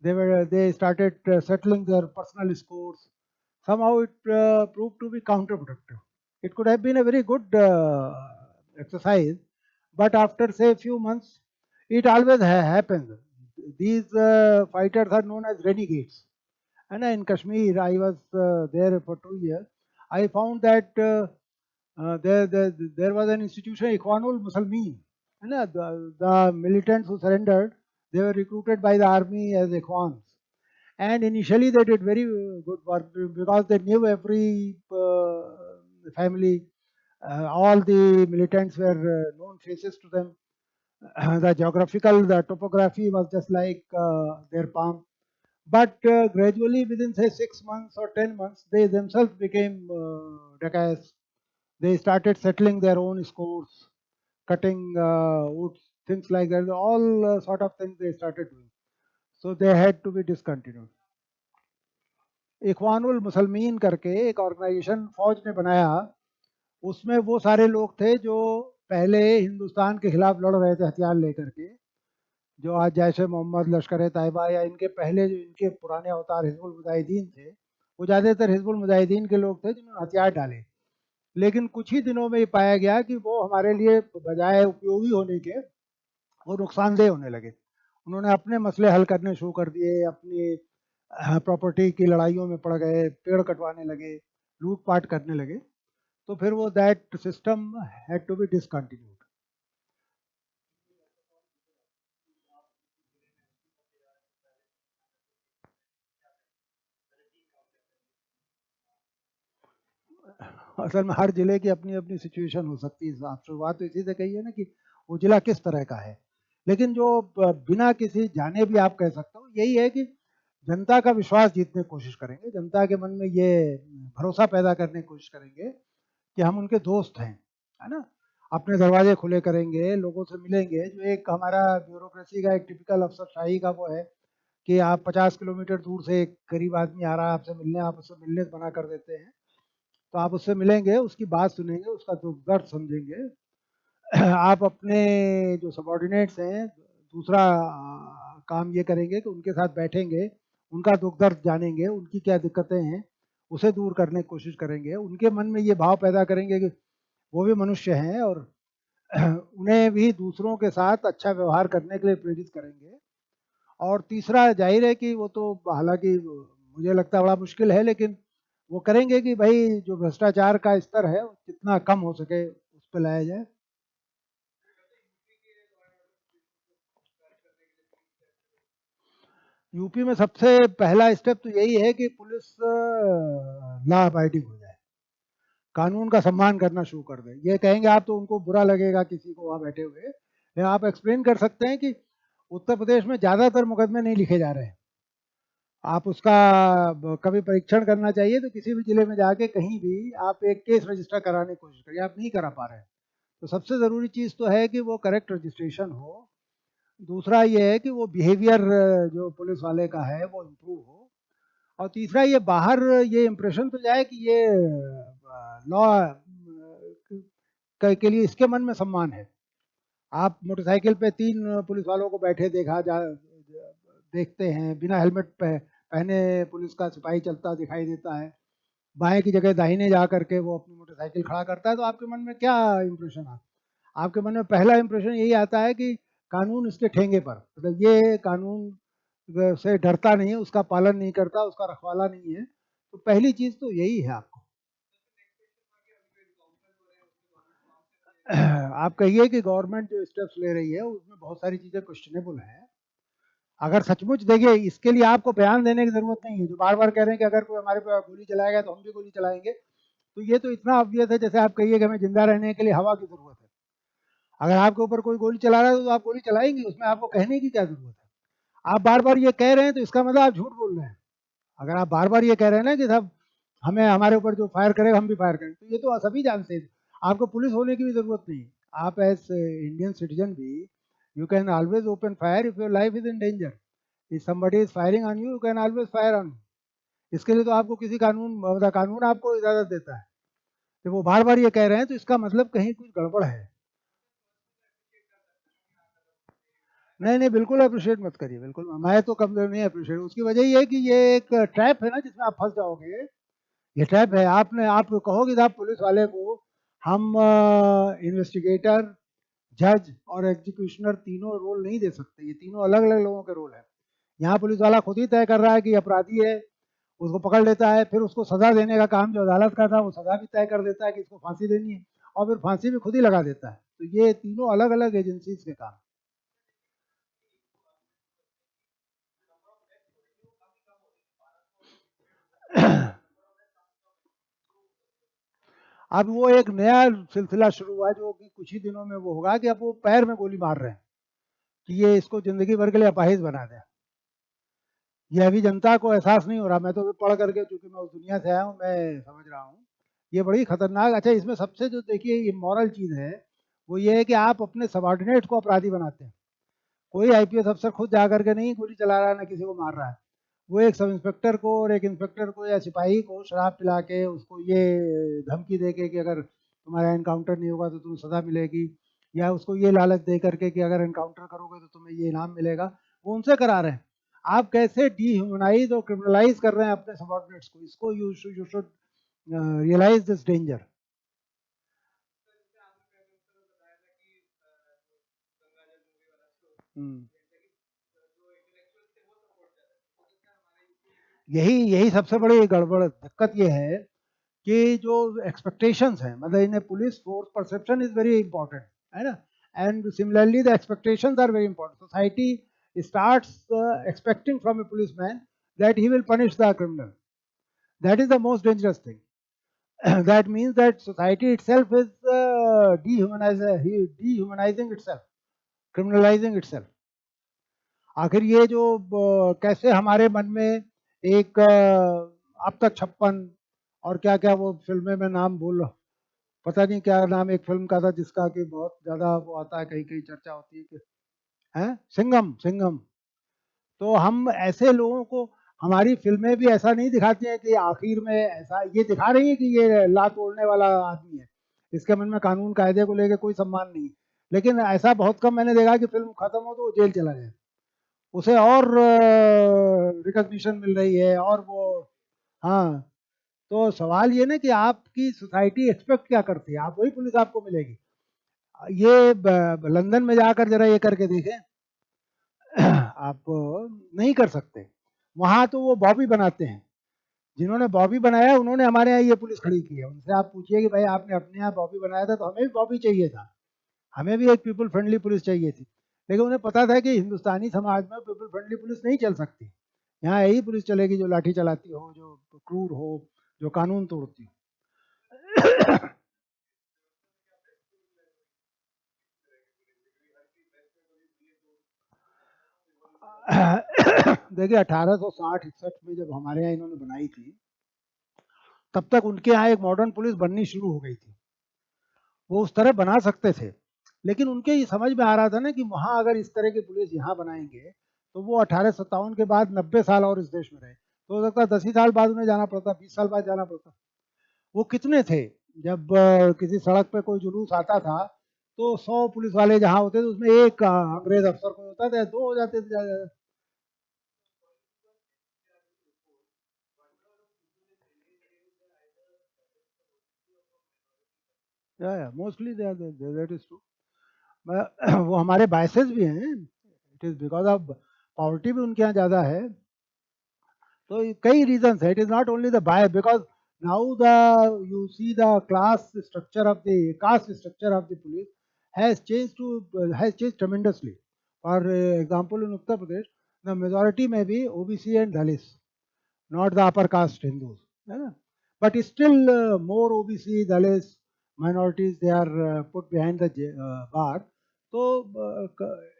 They started settling their personal scores. Somehow it proved to be counterproductive. It could have been a very good exercise, but after say a few months, it always happens. These fighters are known as renegades. And in Kashmir, I was there for 2 years. I found that there was an institution, Ikhwanul Muslimin. And the militants who surrendered, they were recruited by the army as Ikhwans. And initially they did very good work because they knew every family. All the militants were known faces to them. The topography was just like their palm. But gradually, within say 6 months or 10 months, they themselves became dacoits. They started settling their own scores, cutting woods, things like that. All sort of things they started doing. So they had to be discontinued. Ikhwanul Muslimeen करके एक organisation फौज ने बनाया. उसमें वो सारे लोग थे जो पहले हिंदुस्तान के खिलाफ लड़ रहे थे हथियार लेकर के, जो आज जैसे मोहम्मद, लश्कर तैयबा या इनके पहले जो इनके पुराने अवतार हिजबुल मुजाहिदीन थे, वो ज़्यादातर हिजबुल मुजाहिदीन के लोग थे जिन्होंने हथियार डाले. लेकिन कुछ ही दिनों में ये पाया गया कि वो हमारे लिए बजाय उपयोगी होने के, वो नुकसानदेह होने लगे. उन्होंने अपने मसले हल करने शुरू कर दिए, अपनी प्रॉपर्टी की लड़ाइयों में पड़ गए, पेड़ कटवाने लगे, लूटपाट करने लगे. तो फिर वो that system had to be discontinued. असल में हर जिले की अपनी अपनी सिचुएशन हो सकती है। आप शुरुआत तो इसी से कही है ना कि वो जिला किस तरह का है, लेकिन जो बिना किसी जाने भी आप कह सकते हो यही है कि जनता का विश्वास जीतने की कोशिश करेंगे, जनता के मन में ये भरोसा पैदा करने की कोशिश करेंगे कि हम उनके दोस्त हैं, है ना। अपने दरवाजे खुले करेंगे, लोगों से मिलेंगे। जो एक हमारा ब्यूरोक्रेसी का एक टिपिकल अफसरशाही का वो है कि आप 50 किलोमीटर दूर से एक गरीब आदमी आ रहा है आपसे मिलने, आप उससे मिलने से मना कर देते हैं। तो आप उससे मिलेंगे, उसकी बात सुनेंगे, उसका दुख दर्द समझेंगे। आप अपने जो सबॉर्डिनेट्स हैं, दूसरा काम ये करेंगे कि उनके साथ बैठेंगे, उनका दुख दर्द जानेंगे, उनकी क्या दिक्कतें हैं उसे दूर करने की कोशिश करेंगे। उनके मन में ये भाव पैदा करेंगे कि वो भी मनुष्य हैं और उन्हें भी दूसरों के साथ अच्छा व्यवहार करने के लिए प्रेरित करेंगे। और तीसरा जाहिर है कि वो तो हालांकि मुझे लगता है बड़ा मुश्किल है, लेकिन वो करेंगे कि भाई जो भ्रष्टाचार का स्तर है जितना कम हो सके उस पर लाया जाए। यूपी में सबसे पहला स्टेप तो यही है कि पुलिस लॉ अबाइडिंग हो जाए, कानून का सम्मान करना शुरू कर दे। ये कहेंगे आप तो उनको बुरा लगेगा किसी को वहाँ बैठे हुए, लेकिन आप एक्सप्लेन कर सकते हैं कि उत्तर प्रदेश में ज़्यादातर मुकदमे नहीं लिखे जा रहे हैं। आप उसका कभी परीक्षण करना चाहिए तो किसी भी जिले में जाके कहीं भी आप एक केस रजिस्टर कराने की कोशिश करिए, आप नहीं करा पा रहे हैं। तो सबसे ज़रूरी चीज़ तो है कि वो करेक्ट रजिस्ट्रेशन हो। दूसरा ये है कि वो बिहेवियर जो पुलिस वाले का है वो इम्प्रूव हो। और तीसरा ये बाहर ये इम्प्रेशन तो जाए कि ये लॉ के लिए इसके मन में सम्मान है। आप मोटरसाइकिल पे 3 पुलिस वालों को बैठे देखते हैं, बिना हेलमेट पहने पुलिस का सिपाही चलता दिखाई देता है, बाएं की जगह दाहिने जा करके वो अपनी मोटरसाइकिल खड़ा करता है, तो आपके मन में क्या इंप्रेशन आता? आपके मन में पहला इंप्रेशन यही आता है कि कानून इसके ठेंगे पर, मतलब ये कानून से डरता नहीं है, उसका पालन नहीं करता, उसका रखवाला नहीं है। तो पहली चीज़ तो यही है आपको। आप कहिए कि गवर्नमेंट जो स्टेप्स ले रही है उसमें बहुत सारी चीज़ें क्वेश्चनेबल हैं। अगर सचमुच देखिए, इसके लिए आपको बयान देने की ज़रूरत नहीं है। जो बार बार कह रहे हैं कि अगर कोई हमारे पे गोली चलाएगा तो हम भी गोली चलाएंगे, तो ये तो इतना ऑब्वियस है जैसे आप कहिए कि हमें जिंदा रहने के लिए हवा की ज़रूरत है। अगर आपके ऊपर कोई गोली चला रहा है तो आप गोली चलाएंगे, उसमें आपको कहने की क्या ज़रूरत है? आप बार बार ये कह रहे हैं तो इसका मतलब आप झूठ बोल रहे हैं। अगर आप बार बार ये कह रहे हैं ना कि साहब हमें हमारे ऊपर जो फायर करेगा हम भी फायर करेंगे, तो ये तो सभी जानते हैं। आपको पुलिस होने की भी ज़रूरत नहीं है। आप एज इंडियन सिटीजन भी you can always open fire if your life is in danger. If somebody is firing on you, you can always fire on him। इसके लिए तो आपको किसी कानून, मतलब कानून आपको इजाज़त देता है। तो वो बार बार ये कह रहे हैं तो इसका मतलब कहीं कुछ गड़बड़ है। नहीं नहीं, बिल्कुल अप्रिशिएट मत करिए, बिल्कुल मैं तो कम नहीं अप्रिशिएट। उसकी वजह ये है कि ये एक ट्रैप है ना जिसमें आप फंस जाओगे। ये ट्रैप है। आप कहोगे साहब पुलिस वाले को हम इन्वेस्टिगेटर, जज और एग्जीक्यूशनर तीनों रोल नहीं दे सकते, ये तीनों अलग अलग लोगों के रोल हैं। यहाँ पुलिस वाला खुद ही तय कर रहा है कि अपराधी है, उसको पकड़ लेता है, फिर उसको सजा देने का काम जो अदालत का था वो सजा भी तय कर देता है कि इसको फांसी देनी है, और फिर फांसी भी खुद ही लगा देता है। तो ये तीनों अलग अलग एजेंसीज के काम। अब वो एक नया सिलसिला शुरू हुआ है जो कि कुछ ही दिनों में वो होगा कि अब वो पैर में गोली मार रहे हैं कि ये इसको जिंदगी भर के लिए अपाहिज बना दें। ये अभी जनता को एहसास नहीं हो रहा। मैं तो अभी पढ़ करके, चूंकि मैं उस दुनिया से आया हूँ, मैं समझ रहा हूँ ये बड़ी खतरनाक। अच्छा, इसमें सबसे जो देखिए इमोरल चीज़ है वो ये है कि आप अपने सबॉर्डिनेट को अपराधी बनाते हैं। कोई आईपीएस अफसर खुद जा करके नहीं गोली चला रहा है, ना किसी को मार रहा है। वो एक सब इंस्पेक्टर को और एक इंस्पेक्टर को या सिपाही को शराब पिला के उसको ये धमकी दे के कि अगर तुम्हारा एनकाउंटर नहीं होगा तो तुम्हें सज़ा मिलेगी, या उसको ये लालच दे करके कि अगर एनकाउंटर करोगे तो तुम्हें ये इनाम मिलेगा, वो उनसे करा रहे हैं। आप कैसे डीह्यूमनाइज और क्रिमिनलाइज कर रहे हैं अपने सबॉर्डिनेट्स को, इसको you should realise this danger. यही यही सबसे बड़ी गड़बड़ दिक्कत ये है कि जो एक्सपेक्टेशंस हैं, मतलब in police force perception is very important, है ना। And similarly the expectations are very important. Society starts expecting from a policeman that he will punish the criminal. That is the most dangerous thing. that means that society itself is dehumanizing itself, criminalizing itself. आखिर ये जो कैसे हमारे मन में एक अब तक 56 और क्या क्या वो फिल्में में नाम बोल रहा हूँ, पता नहीं क्या नाम एक फिल्म का था जिसका कि बहुत ज्यादा वो आता है, कहीं कहीं चर्चा होती है कि है सिंघम, सिंघम। तो हम ऐसे लोगों को, हमारी फिल्में भी ऐसा नहीं दिखाती हैं कि आखिर में ऐसा ये दिखा रही है कि ये ला तोड़ने वाला आदमी है, इसके मन में कानून कायदे को लेकर कोई सम्मान नहीं, लेकिन ऐसा बहुत कम मैंने देखा कि फिल्म खत्म हो तो वो जेल चला जाए, उसे और रिकग्निशन मिल रही है और वो। हाँ, तो सवाल ये ना कि आपकी सोसाइटी एक्सपेक्ट क्या करती है, आप वही पुलिस आपको मिलेगी। ये लंदन में जाकर जरा ये करके देखें, आप नहीं कर सकते। वहाँ तो वो बॉबी बनाते हैं, जिन्होंने बॉबी बनाया उन्होंने हमारे यहाँ ये पुलिस खड़ी की है, उनसे आप पूछिए कि भाई आपने अपने यहाँ बॉबी बनाया था तो हमें भी बॉबी चाहिए था, हमें भी एक पीपल फ्रेंडली पुलिस चाहिए थी, लेकिन उन्हें पता था कि हिंदुस्तानी समाज में पीपल फ्रेंडली पुलिस नहीं चल सकती, यहाँ यही पुलिस चलेगी जो लाठी चलाती हो, जो क्रूर हो, जो कानून तोड़ती हो। देखिए 1860-61 में जब हमारे यहाँ इन्होंने बनाई थी, तब तक उनके यहाँ एक मॉडर्न पुलिस बननी शुरू हो गई थी, वो उस तरह बना सकते थे, लेकिन उनके ये समझ में आ रहा था ना कि वहाँ अगर इस तरह की पुलिस यहाँ बनाएंगे तो वो 1857 के बाद 90 साल और इस देश में रहे, तो हो सकता है 10 ही साल बाद उन्हें जाना पड़ता, 20 साल बाद जाना पड़ता। वो कितने थे, जब किसी सड़क पे कोई जुलूस आता था तो 100 पुलिस वाले जहाँ होते थे उसमें एक अंग्रेज अफसर कोई होता था, 2 हो जाते थे ज्यादा। Mostly that is true. वो हमारे बायसेस भी हैं, it is because of poverty भी उनके यहाँ ज्यादा है, तो कई रीजंस है, it is not only the by, because now the you see the class structure of the caste structure of the police has changed tremendously. For example, in Uttar Pradesh, the majority may be OBC and Dalits, not the upper caste Hindus, है ना? But still more OBC, Dalits, minorities they are put behind the bar. So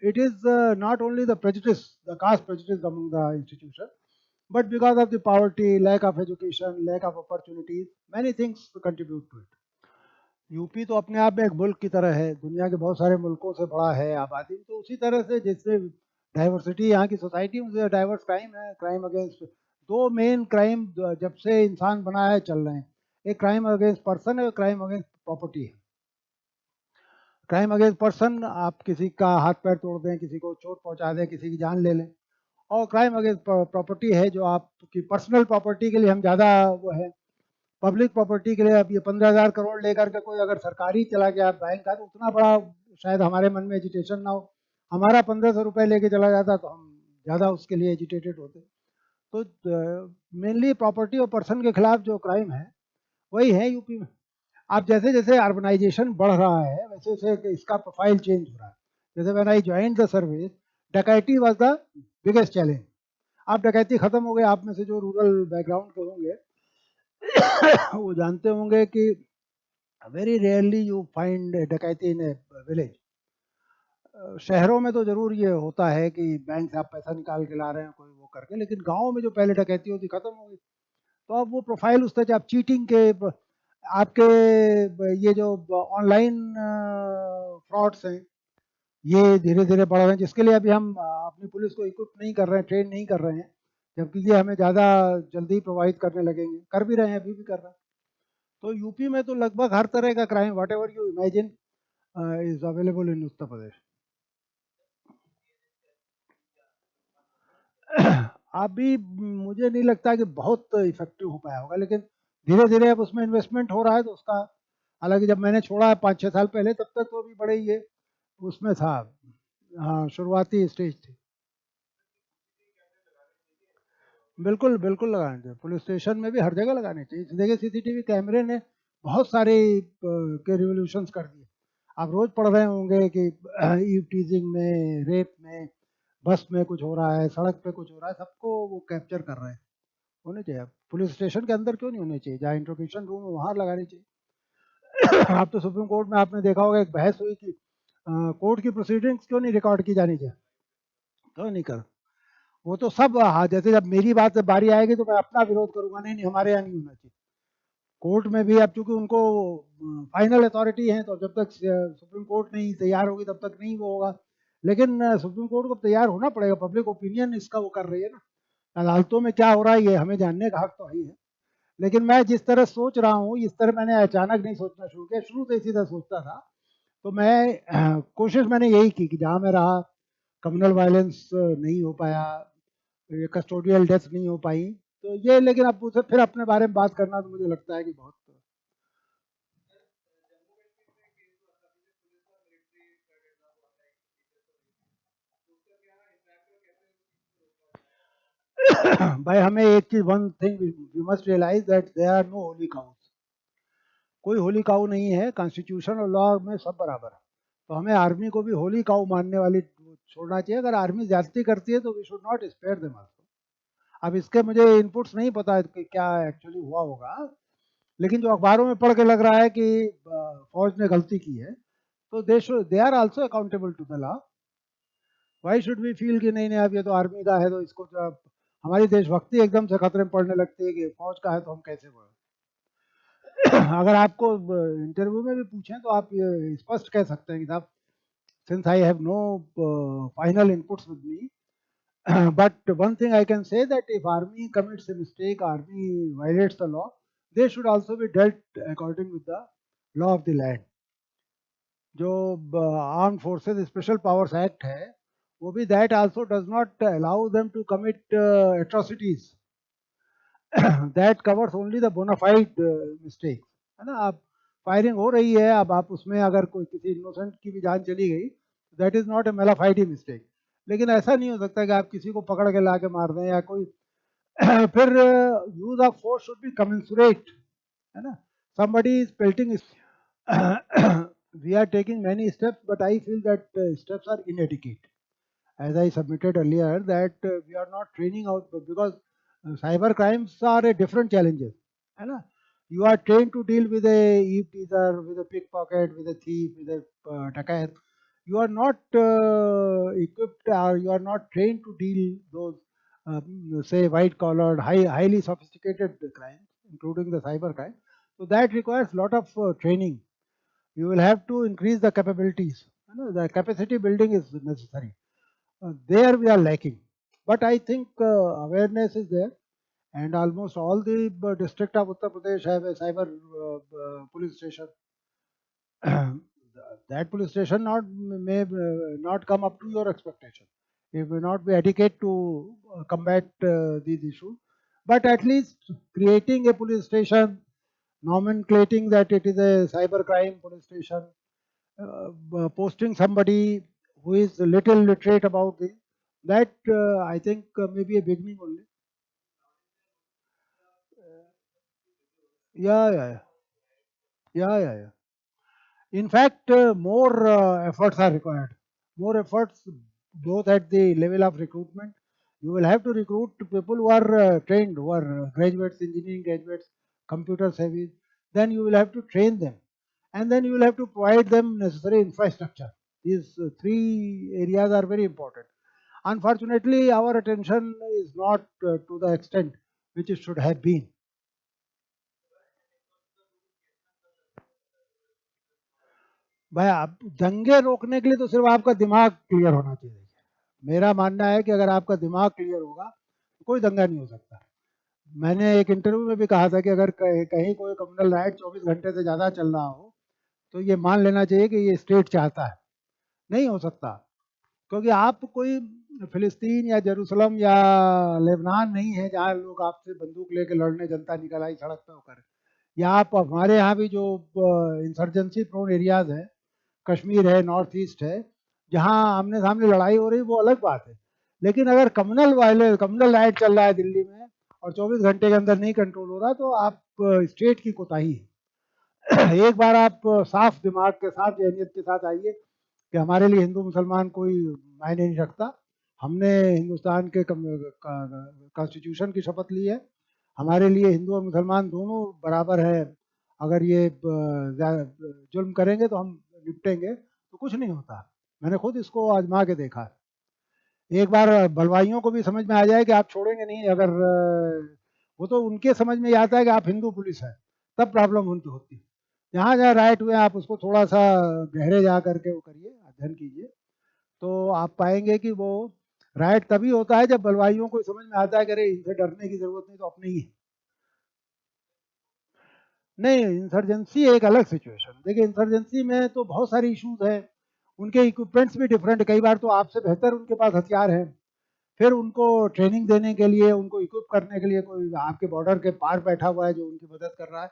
it is not only the prejudice, the caste prejudice among the institution, but because of the poverty, lack of education, lack of opportunities, many things contribute to it. UP तो अपने आप में एक मुल्क की तरह है, दुनिया के बहुत सारे मुल्कों से बड़ा है आबादी, तो उसी तरह से जैसे डाइवर्सिटी यहाँ की सोसाइटी में डाइवर्स क्राइम है, क्राइम अगेंस्ट, दो मेन क्राइम जब से इंसान बना है चल रहे हैं, एक क्राइम अगेंस्ट पर्सन है, क्राइम अगेंस्ट प्रॉपर्टी है। क्राइम अगेंस्ट पर्सन, आप किसी का हाथ पैर तोड़ दें, किसी को चोट पहुंचा दें, किसी की जान ले लें, और क्राइम अगेंस्ट प्रॉपर्टी है जो आपकी पर्सनल प्रॉपर्टी के लिए हम ज़्यादा वो है, पब्लिक प्रॉपर्टी के लिए। अब ये 15,000 करोड़ लेकर के कोई अगर सरकारी चला गया बैंक का, तो उतना बड़ा शायद हमारे मन में एजिटेशन ना हो, हमारा 1500 रुपये लेके चला जाता तो हम ज़्यादा उसके लिए एजिटेटेड होते। तो मेनली प्रॉपर्टी और पर्सन के खिलाफ जो क्राइम है वही है यूपी में। अब जैसे जैसे अर्बनाइजेशन बढ़ रहा है वैसे वैसे इसका प्रोफाइल चेंज हो रहा है। जैसे when I joined the service, डकैती वाज द बिगेस्ट चैलेंज। अब डकैती खत्म हो गई, आप में से जो रूरल बैकग्राउंड के होंगे वो जानते होंगे कि वेरी रेयरली यू फाइंड डकैती इन ए विलेज। शहरों में तो जरूर ये होता है कि बैंक से आप पैसा निकाल के ला रहे हैं कोई वो करके, लेकिन गाँव में जो पहले डकैती होती खत्म हो गई। तो अब वो प्रोफाइल उस तरह आप चीटिंग के आपके ये जो ऑनलाइन फ्रॉड्स हैं ये धीरे धीरे बढ़ रहे हैं, जिसके लिए अभी हम अपनी पुलिस को इक्विप नहीं कर रहे हैं, ट्रेन नहीं कर रहे हैं, जबकि ये हमें ज़्यादा जल्दी प्रोवाइड करने लगेंगे, कर भी रहे हैं, अभी भी कर रहे हैं। तो यूपी में तो लगभग हर तरह का crime whatever you imagine is available in Uttar Pradesh. अभी मुझे नहीं लगता कि बहुत इफेक्टिव हो पाया होगा, लेकिन धीरे धीरे अब उसमें इन्वेस्टमेंट हो रहा है तो उसका, हालांकि जब मैंने छोड़ा 5-6 साल पहले तब तक तो अभी बड़े ही ये उसमें था, हाँ शुरुआती स्टेज थी। बिल्कुल बिल्कुल लगाने चाहिए, पुलिस स्टेशन में भी हर जगह लगाने चाहिए। देखिए सीसीटीवी कैमरे ने बहुत सारे के रिवोल्यूशंस कर दिए। आप रोज पढ़ रहे होंगे कि ईव टीजिंग में, रेप में, बस में कुछ हो रहा है, सड़क पे कुछ हो रहा है, सबको वो कैप्चर कर रहे हैं, होने चाहिए। पुलिस स्टेशन के अंदर क्यों नहीं होने चाहिए? जहाँ इंट्रोगेशन रूम है वहाँ लगाने चाहिए। अब तो सुप्रीम कोर्ट में आपने देखा होगा एक बहस हुई कि कोर्ट की प्रोसीडिंग्स क्यों नहीं रिकॉर्ड की जानी चाहिए, क्यों नहीं कर? वो तो सब, हाँ, जैसे जब मेरी बात बारी आएगी तो मैं अपना विरोध करूंगा, नहीं नहीं हमारे यहाँ नहीं होना चाहिए। कोर्ट में भी अब चूंकि उनको फाइनल अथॉरिटी है, तो जब तक सुप्रीम कोर्ट नहीं तैयार होगी तब तक नहीं वो होगा। लेकिन सुप्रीम कोर्ट को तैयार होना पड़ेगा, पब्लिक ओपिनियन इसका वो कर रही है ना, अदालतों में क्या हो रहा है ये हमें जानने का हक तो है ही है। लेकिन मैं जिस तरह सोच रहा हूँ, इस तरह मैंने अचानक नहीं सोचना शुरू किया, शुरू से इसी तरह सोचता था। तो मैं कोशिश मैंने यही की कि जहाँ मैं रहा, कम्युनल वायलेंस नहीं हो पाया, ये कस्टोडियल डेथ नहीं हो पाई, तो ये, लेकिन अब उसे फिर अपने बारे में बात करना तो मुझे लगता है कि बहुत भाई हमें एक चीज, one thing we must realise that there are no holy cows. कोई होली काउ नहीं है, कॉन्स्टिट्यूशन और लॉ में सब बराबर है। तो हमें आर्मी को भी होली काउ मानने वाली छोड़ना चाहिए। अगर आर्मी ज्यादती करती है तो we should not spare them also. अब इसके मुझे इनपुट्स नहीं पता है कि क्या एक्चुअली हुआ होगा, लेकिन जो अखबारों में पढ़ के लग रहा है कि फौज ने गलती की है, तो they are also accountable to the law. Why should we feel कि नहीं नहीं अब ये तो आर्मी का है तो इसको तो अब हमारी देशभक्ति एकदम से खतरे में पड़ने लगती है कि फौज का है तो हम कैसे बोले। अगर आपको इंटरव्यू में भी पूछें तो आप ये स्पष्ट कह सकते हैं कि साहब, since I have no final inputs with me, but one thing I can say that if army commits a mistake, army violates the law, they should also be dealt according with the law of the land. जो armed forces special powers act है, वो भी that also does not allow them to commit atrocities. That covers only the bona fide mistake, है ना। आप firing हो रही है, अब आप उसमें अगर कोई किसी इनोसेंट की भी जान चली गई, that is not a mala fide mistake. लेकिन ऐसा नहीं हो सकता कि आप किसी को पकड़ के ला के मार दें या कोई फिर use of force should be commensurate, है ना। somebody is pelting we are taking many steps, but I feel that steps are inadequate. As I submitted earlier, that we are not training out because cyber crimes are a different challenges. है ना? You are trained to deal with a eve teaser, with a pickpocket, with a thief, with a dacoit. You are not equipped, or you are not trained to deal those, say, white collar, highly sophisticated crimes, including the cyber crime. So that requires lot of training. You will have to increase the capabilities. You know, the capacity building is necessary. There we are lacking. But I think awareness is there, and almost all the district of Uttar Pradesh have a cyber police station. That police station may not come up to your expectation. It may not be adequate to combat these issues, but at least creating a police station, nomenclating that it is a cyber crime police station, posting somebody who is a little literate about this, that I think may be a beginning only. Yeah, yeah, yeah, yeah, yeah. In fact, more efforts are required. More efforts, both at the level of recruitment. You will have to recruit people who are trained, who are graduates, engineering graduates, computer savvy. Then you will have to train them, and then you will have to provide them necessary infrastructure. These three areas are very important. Unfortunately, our attention is not to the extent which it should have been. भाई आप दंगे रोकने के लिए तो सिर्फ आपका दिमाग क्लियर होना चाहिए। मेरा मानना है कि अगर आपका दिमाग क्लियर होगा तो कोई दंगा नहीं हो सकता। मैंने एक इंटरव्यू में भी कहा था कि अगर कहीं कोई कम्युनल राइट 24 घंटे से ज़्यादा चल रहा हो तो ये मान लेना चाहिए कि ये स्टेट चाहता है। नहीं हो सकता, क्योंकि आप कोई फिलिस्तीन या जेरूसलम या लेबनान नहीं है जहाँ लोग आपसे बंदूक लेके लड़ने जनता निकल आई सड़क पे होकर। या आप हमारे यहाँ भी जो इंसर्जेंसी प्रोन एरियाज है, कश्मीर है, नॉर्थ ईस्ट है, जहाँ आमने सामने लड़ाई हो रही, वो अलग बात है। लेकिन अगर कम्युनल राइट चल रहा है दिल्ली में और 24 घंटे के अंदर नहीं कंट्रोल हो रहा, तो आप स्टेट की कोताही है। एक बार आप साफ दिमाग के साथ, जहनीत के साथ आइए कि हमारे लिए हिंदू मुसलमान कोई मायने नहीं रखता। हमने हिंदुस्तान के कॉन्स्टिट्यूशन की शपथ ली है, हमारे लिए हिंदू और मुसलमान दोनों बराबर है, अगर ये जुल्म करेंगे तो हम निपटेंगे, तो कुछ नहीं होता। मैंने खुद इसको आजमा के देखा। एक बार बलवाइयों को भी समझ में आ जाए कि आप छोड़ेंगे नहीं, अगर वो तो उनके समझ में ये आता है कि आप हिंदू पुलिस है, तब प्रॉब्लम उनकी होती है। जहाँ जहाँ राइट हुए आप उसको थोड़ा सा गहरे जा करके वो करिए, अध्ययन कीजिए, तो आप पाएंगे कि वो राइट तभी होता है जब बलवाइयों को समझ में आता है कि अरे इनसे डरने की जरूरत नहीं, तो अपने ही है। नहीं, इंसर्जेंसी एक अलग सिचुएशन। देखिए, इंसर्जेंसी में तो बहुत सारे इश्यूज हैं, उनके इक्विपमेंट्स भी डिफरेंट, कई बार तो आपसे बेहतर उनके पास हथियार हैं, फिर उनको ट्रेनिंग देने के लिए, उनको इक्विप करने के लिए कोई आपके बॉर्डर के पार बैठा हुआ है जो उनकी मदद कर रहा है,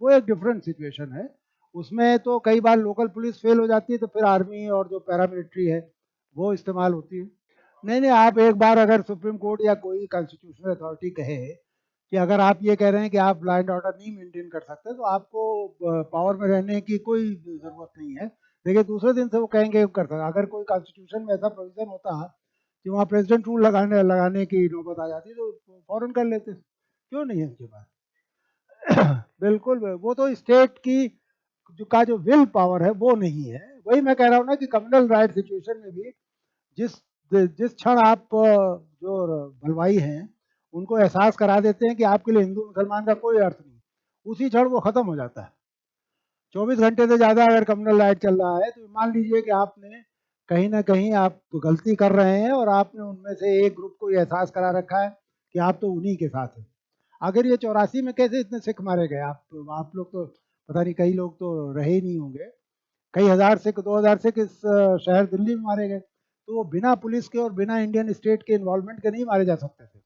वो एक डिफरेंट सिचुएशन है। उसमें तो कई बार लोकल पुलिस फेल हो जाती है, तो फिर आर्मी और जो पैरामिलिट्री है वो इस्तेमाल होती है। नहीं नहीं, आप एक बार अगर सुप्रीम कोर्ट या कोई कॉन्स्टिट्यूशनल अथॉरिटी कहे कि अगर आप ये कह रहे हैं कि आप लॉ एंड ऑर्डर नहीं मेंटेन कर सकते, तो आपको पावर में रहने की कोई ज़रूरत नहीं है। देखिए, दूसरे दिन से वो कहेंगे कर सकते। अगर कोई कॉन्स्टिट्यूशन में ऐसा प्रोविजन होता कि वहाँ प्रेसिडेंट रूल लगाने लगाने की नौबत आ जाती, तो फौरन कर लेते। क्यों नहीं है उनके पास? बिल्कुल, वो तो स्टेट की जो विल पावर है वो नहीं है। वही मैं कह रहा हूँ ना कि कम्युनल राइट सिचुएशन में भी जिस जिस क्षण आप जो भलवाई हैं उनको एहसास करा देते हैं कि आपके लिए हिंदू मुसलमान का कोई अर्थ नहीं, उसी क्षण वो खत्म हो जाता है। 24 घंटे से ज़्यादा अगर कम्युनल राइट चल रहा है, तो मान लीजिए कि आपने कहीं ना कहीं आप गलती कर रहे हैं और आपने उनमें से एक ग्रुप को ये एहसास करा रखा है कि आप तो उन्हीं के साथ हैं। अगर ये 84 में कैसे इतने सिख मारे गए, आप लोग तो पता नहीं, कई लोग तो रहे ही नहीं होंगे, कई हज़ार सिख, 2000 सिख इस शहर दिल्ली में मारे गए, तो वो बिना पुलिस के और बिना इंडियन स्टेट के इन्वॉल्वमेंट के नहीं मारे जा सकते थे।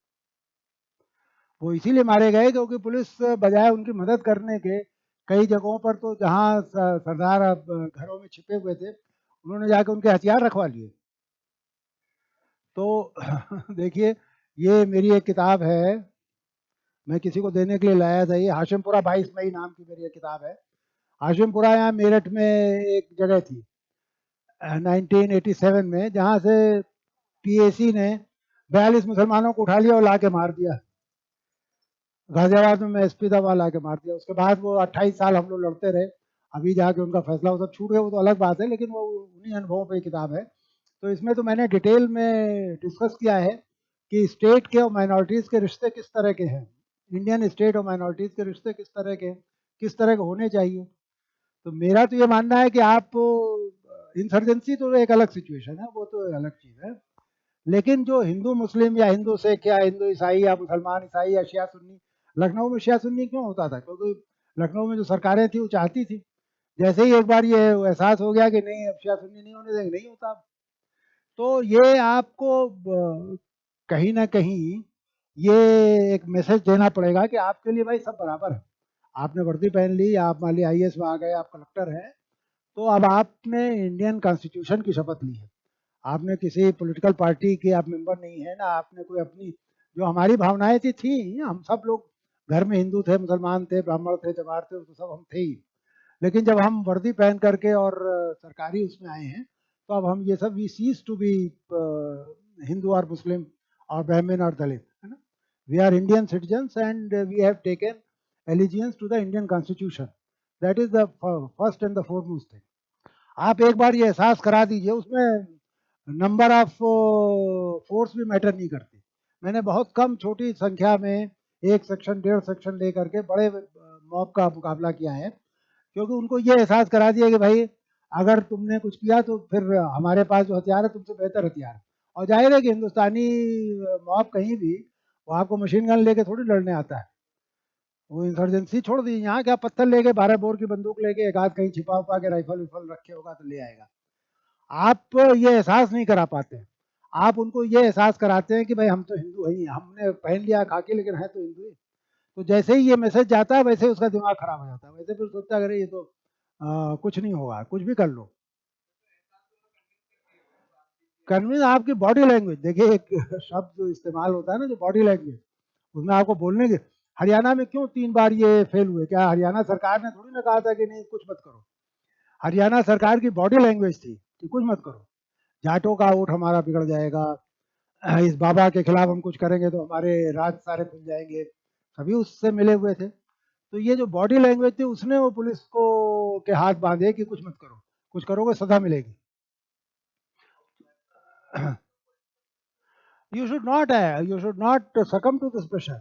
वो इसीलिए मारे गए क्योंकि पुलिस बजाय उनकी मदद करने के, कई जगहों पर तो जहाँ सरदार घरों में छिपे हुए थे, उन्होंने जाके उनके हथियार रखवा लिए। तो देखिए, ये मेरी एक किताब है, मैं किसी को देने के लिए लाया था, ये हाशिमपुरा 22 मई नाम की मेरी एक किताब है। हाशिमपुरा यहाँ मेरठ में एक जगह थी 1987 में, जहाँ से पीएसी ने 42 मुसलमानों को उठा लिया और ला के मार दिया। गाजियाबाद में मैं एसपी था, वहाँ ला के मार दिया। उसके बाद वो 28 साल हम लोग लड़ते रहे, अभी जाके उनका फैसला वो सब छूट गया, वो तो अलग बात है, लेकिन वो उन्हीं अनुभवों पे किताब है। तो इसमें तो मैंने डिटेल में डिस्कस किया है कि स्टेट के और माइनॉरिटीज़ के रिश्ते किस तरह के हैं, इंडियन स्टेट और माइनॉरिटीज़ के रिश्ते किस तरह के, किस तरह के होने चाहिए। तो मेरा तो ये मानना है कि आप, इंसर्जेंसी तो एक अलग सिचुएशन है, वो तो अलग चीज़ है, लेकिन जो हिंदू मुस्लिम या हिंदू सिख या हिंदू ईसाई या मुसलमान ईसाई या शिया सुन्नी, लखनऊ में शिया सुन्नी क्यों होता था? क्योंकि लखनऊ में जो सरकारें थी वो चाहती थी, जैसे ही एक बार ये एहसास हो गया कि नहीं अब शिया सुन्नी नहीं होने देंगे, नहीं होता। तो ये आपको कहीं ना कहीं ये एक मैसेज देना पड़ेगा कि आपके लिए भाई सब बराबर है। आपने वर्दी पहन ली, आप मान ली आईएएस में आ गए, आप कलेक्टर हैं, तो अब आपने इंडियन कॉन्स्टिट्यूशन की शपथ ली है। आपने किसी पॉलिटिकल पार्टी के आप मेंबर नहीं है ना, आपने कोई अपनी, जो हमारी भावनाएं थी, हम सब लोग घर में हिंदू थे, मुसलमान थे, ब्राह्मण थे, जमार थे, तो सब हम थे ही। लेकिन जब हम वर्दी पहन करके और सरकारी उसमें आए हैं, तो अब हम ये सब, we cease to be Hindu और मुस्लिम और ब्राह्मण और दलित, है ना। We are Indian citizens and we have taken allegiance to the Indian constitution. That is the first and the foremost thing. आप एक बार ये एहसास करा दीजिए, उसमें नंबर ऑफ फोर्स भी मैटर नहीं करती। मैंने बहुत कम छोटी संख्या में, एक सेक्शन डेढ़ सेक्शन लेकर के बड़े मॉब का मुकाबला किया है, क्योंकि उनको ये एहसास करा दिया कि भाई अगर तुमने कुछ किया तो फिर हमारे पास जो हथियार है तुमसे बेहतर हथियार है। और जाहिर है कि हिंदुस्तानी मॉब कहीं भी, वो आपको मशीन गन लेके थोड़ी लड़ने आता है। वो इंसर्जेंसी छोड़ दी, यहाँ क्या पत्थर लेके 12 बोर की बंदूक लेके एक आध कहीं छिपा उपा के राइफल विफल रखे होगा तो ले आएगा। आप ये एहसास नहीं करा पाते। आप उनको ये एहसास कराते हैं कि भाई हम तो हिंदू ही हैं, हमने पहन लिया खाकी लेकिन है तो हिंदू ही। तो जैसे ही ये मैसेज जाता है वैसे ही उसका दिमाग खराब हो जाता है, वैसे फिर सोचता है अरे ये तो कुछ नहीं होगा, कुछ भी कर लो। कन्विंस आपकी बॉडी लैंग्वेज, देखिए एक शब्द जो इस्तेमाल होता है ना, जो बॉडी लैंग्वेज, उसमें आपको बोलने के, हरियाणा में क्यों 3 बार ये फेल हुए? क्या हरियाणा सरकार ने थोड़ी ना कहा था कि नहीं कुछ मत करो? हरियाणा सरकार की बॉडी लैंग्वेज थी कि कुछ मत करो, जाटों का वोट हमारा बिगड़ जाएगा, इस बाबा के खिलाफ हम कुछ करेंगे तो हमारे राज सारे खुल जाएंगे, अभी उससे मिले हुए थे। तो ये जो बॉडी लैंग्वेज थी उसने वो पुलिस को के हाथ बांधे कि कुछ मत करो, कुछ करोगे सजा मिलेगी। You should not succumb to this pressure.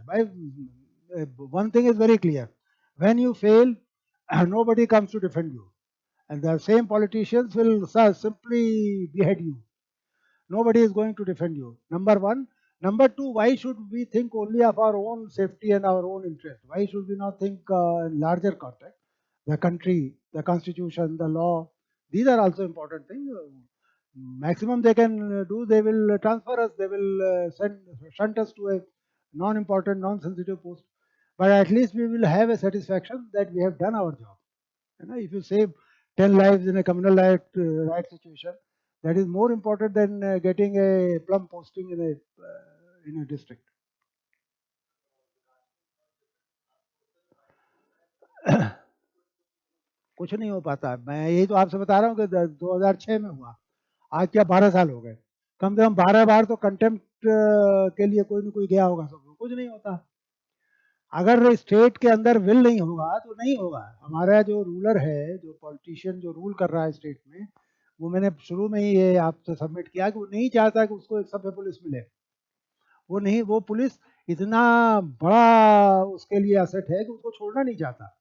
One thing is very clear: when you fail, nobody comes to defend you, and the same politicians will simply behead you. Nobody is going to defend you. Number one. Number two, why should we think only of our own safety and our own interest? Why should we not think in larger context? The country, the constitution, the law, these are also important things. Maximum they can do, they will transfer us, they will shunt us to a non-important, non-sensitive post. But at least we will have a satisfaction that we have done our job. You know, if you save 10 lives in a communal right situation, that is more important than getting a plum posting in a district. कुछ नहीं हो पाता। मैं यही तो आपसे बता रहा हूँ कि 2006 में हुआ, आज क्या 12 साल हो गए। कम से कम 12 बार तो कंटेम्प्ट के लिए कोई ना कोई गया होगा, सब कुछ नहीं होता। अगर स्टेट के अंदर विल नहीं होगा तो नहीं होगा। हमारा जो रूलर है, जो पॉलिटिशियन जो रूल कर रहा है स्टेट में, वो मैंने शुरू में ही ये आपसे सबमिट किया कि वो नहीं चाहता कि उसको एक सभ्य पुलिस मिले। वो नहीं, वो पुलिस इतना बड़ा उसके लिए असेट है कि उसको छोड़ना नहीं चाहता।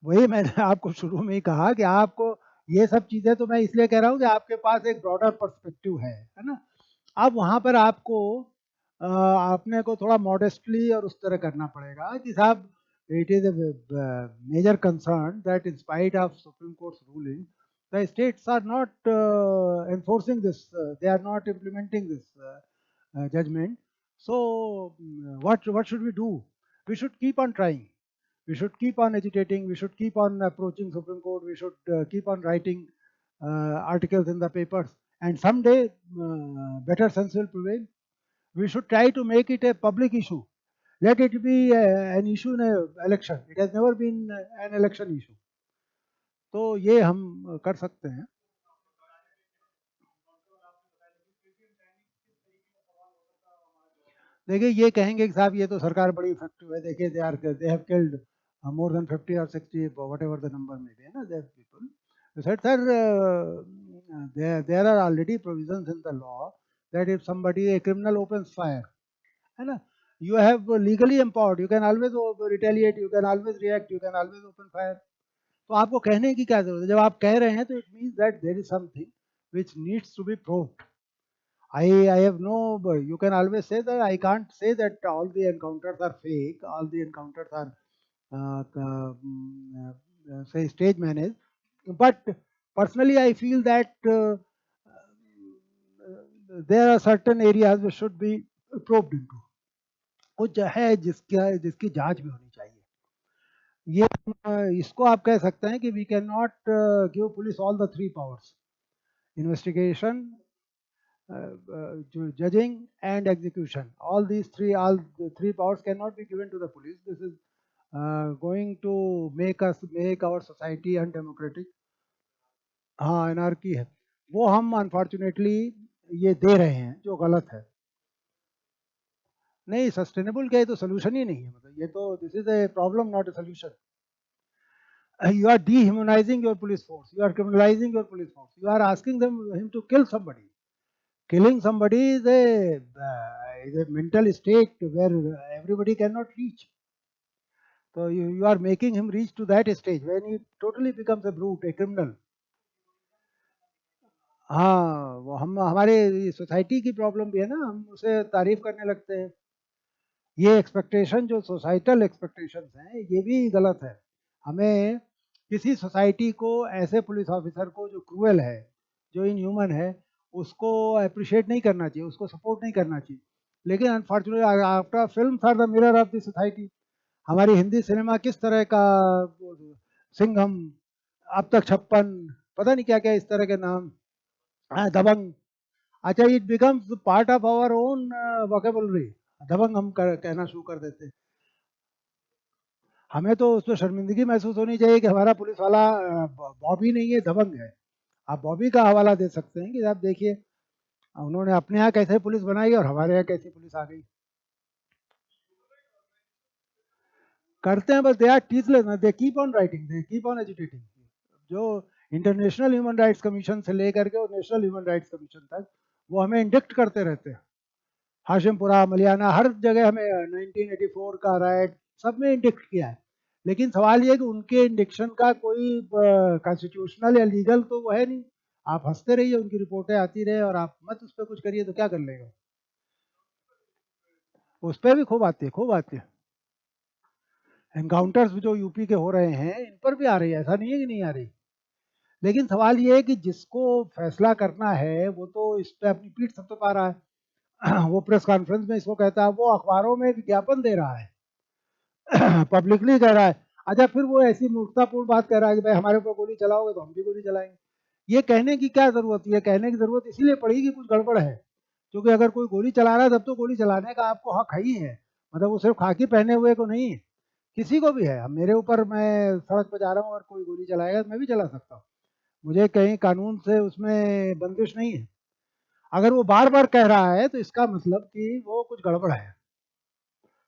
वही मैंने आपको शुरू में ही कहा कि आपको ये सब चीजें, तो मैं इसलिए कह रहा हूँ कि आपके पास एक ब्रॉडर पर्सपेक्टिव है ना। अब वहां पर आपको अपने को थोड़ा मॉडेस्टली और उस तरह करना पड़ेगा कि साहब, it is a major concern that in spite of Supreme Court ruling the states are not enforcing this, they are not implementing this judgment. So what should we do? We should keep on trying, we should keep on agitating, we should keep on approaching Supreme Court, we should keep on writing articles in the papers, and someday better sense will prevail. We should try to make it a public issue. Let it be an issue in an election. It has never been an election issue. तो ये हम कर सकते हैं। देखिए, ये कहेंगे कि साहब ये तो सरकार बड़ी इफेक्टिव है, देखिए they have killed more than 50 or 60, whatever the number may be, na, there people. They said, sir, there are already provisions in the law that if somebody, a criminal opens fire, है ना, you have legally empowered, you can always retaliate, you can always react, you can always open fire. तो आपको कहने की क्या जरूरत है? जब आप कह रहे हैं तो it means that there is something which needs to be proved. I have no, you can always say that I can't say that all the encounters are fake, all the encounters are say stage managed, but personally I feel that there are certain areas which should be probed into, कुछ है जिसकी जांच भी होनी चाहिए। ये इसको आप कह सकते हैं कि we cannot give police all the three powers: investigation, judging and execution. All the three powers cannot be given to the police. This is going to make our society undemocratic. हाँ, एनार्की है, वो हम unfortunately ये दे रहे हैं, जो गलत है। नहीं, सस्टेनेबल क्या, ये तो सोल्यूशन ही नहीं है। मतलब ये तो this is a problem, not a solution. You are dehumanizing your police force, you are criminalizing your police force, you are asking him to kill somebody. Killing somebody is a mental state where everybody cannot reach. So you are making him reach to that stage when he totally becomes a brute, a criminal. हाँ, वो हम हमारे society की problem भी है ना, हम उसे तारीफ करने लगते हैं। ये एक्सपेक्टेशन जो सोसाइटल एक्सपेक्टेशंस हैं, ये भी गलत है। हमें किसी सोसाइटी को, ऐसे पुलिस ऑफिसर को जो क्रूएल है, जो इनह्यूमन है, उसको अप्रिशिएट नहीं करना चाहिए, उसको सपोर्ट नहीं करना चाहिए। लेकिन unfortunately after films are the mirror of the society. हमारी हिंदी सिनेमा किस तरह का, सिंघम, अब तक 56, पता नहीं क्या क्या इस तरह के नाम, दबंग, अच्छा, it becomes part of our own vocabulary. दबंग हम कहना शुरू कर देते हैं। हमें तो उसमें शर्मिंदगी महसूस होनी चाहिए कि हमारा पुलिस वाला बॉबी नहीं है, दबंग है। आप बॉबी का हवाला दे सकते हैं कि आप देखिए उन्होंने अपने यहाँ कैसे पुलिस बनाई और हमारे यहाँ कैसी पुलिस आ गई। करते हैं, बस they are teachless, they keep on writing, they keep on educating. जो इंटरनेशनल ह्यूमन राइट्स कमीशन से लेकर के और नेशनल ह्यूमन राइट्स कमीशन तक वो हमें इंडिक्ट करते रहते हैं। हाशिमपुरा, मलियाना, हर जगह हमें 1984 का राइट सब में इंडिक्ट किया है। लेकिन सवाल ये है कि उनके इंडिक्शन का कोई कॉन्स्टिट्यूशनल या लीगल तो वो है नहीं। आप हंसते रहिए, उनकी रिपोर्टें आती रहे और आप मत उस पर कुछ करिए तो क्या कर लेगा। उस पर भी खूब आती है, खूब आती है। एनकाउंटर्स जो यूपी के हो रहे हैं इन पर भी आ रही है, ऐसा नहीं है कि नहीं आ रही। लेकिन सवाल ये है कि जिसको फैसला करना है वो तो इस पे अपनी पीठ थपथपा पा रहा है। वो प्रेस कॉन्फ्रेंस में इसको कहता है, वो अखबारों में विज्ञापन दे रहा है, पब्लिकली कह रहा है। अच्छा, फिर वो ऐसी मूर्खतापूर्ण बात कह रहा है कि भाई हमारे ऊपर गोली चलाओगे तो हम भी गोली चलाएंगे। ये कहने की क्या जरूरत है? कहने की जरूरत इसलिए पड़ी कि कुछ गड़बड़ है। क्योंकि अगर कोई गोली चला रहा है तब तो गोली चलाने का आपको हक है ही है। मतलब वो सिर्फ खाकी पहने हुए को नहीं है, किसी को भी है। अब मेरे ऊपर, मैं सड़क पर जा रहा हूँ और कोई गोली चलाएगा तो मैं भी चला सकता हूँ, मुझे कहीं कानून से उसमें बंदिश नहीं है। अगर वो बार बार कह रहा है तो इसका मतलब कि वो कुछ गड़बड़ है।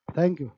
Thank you.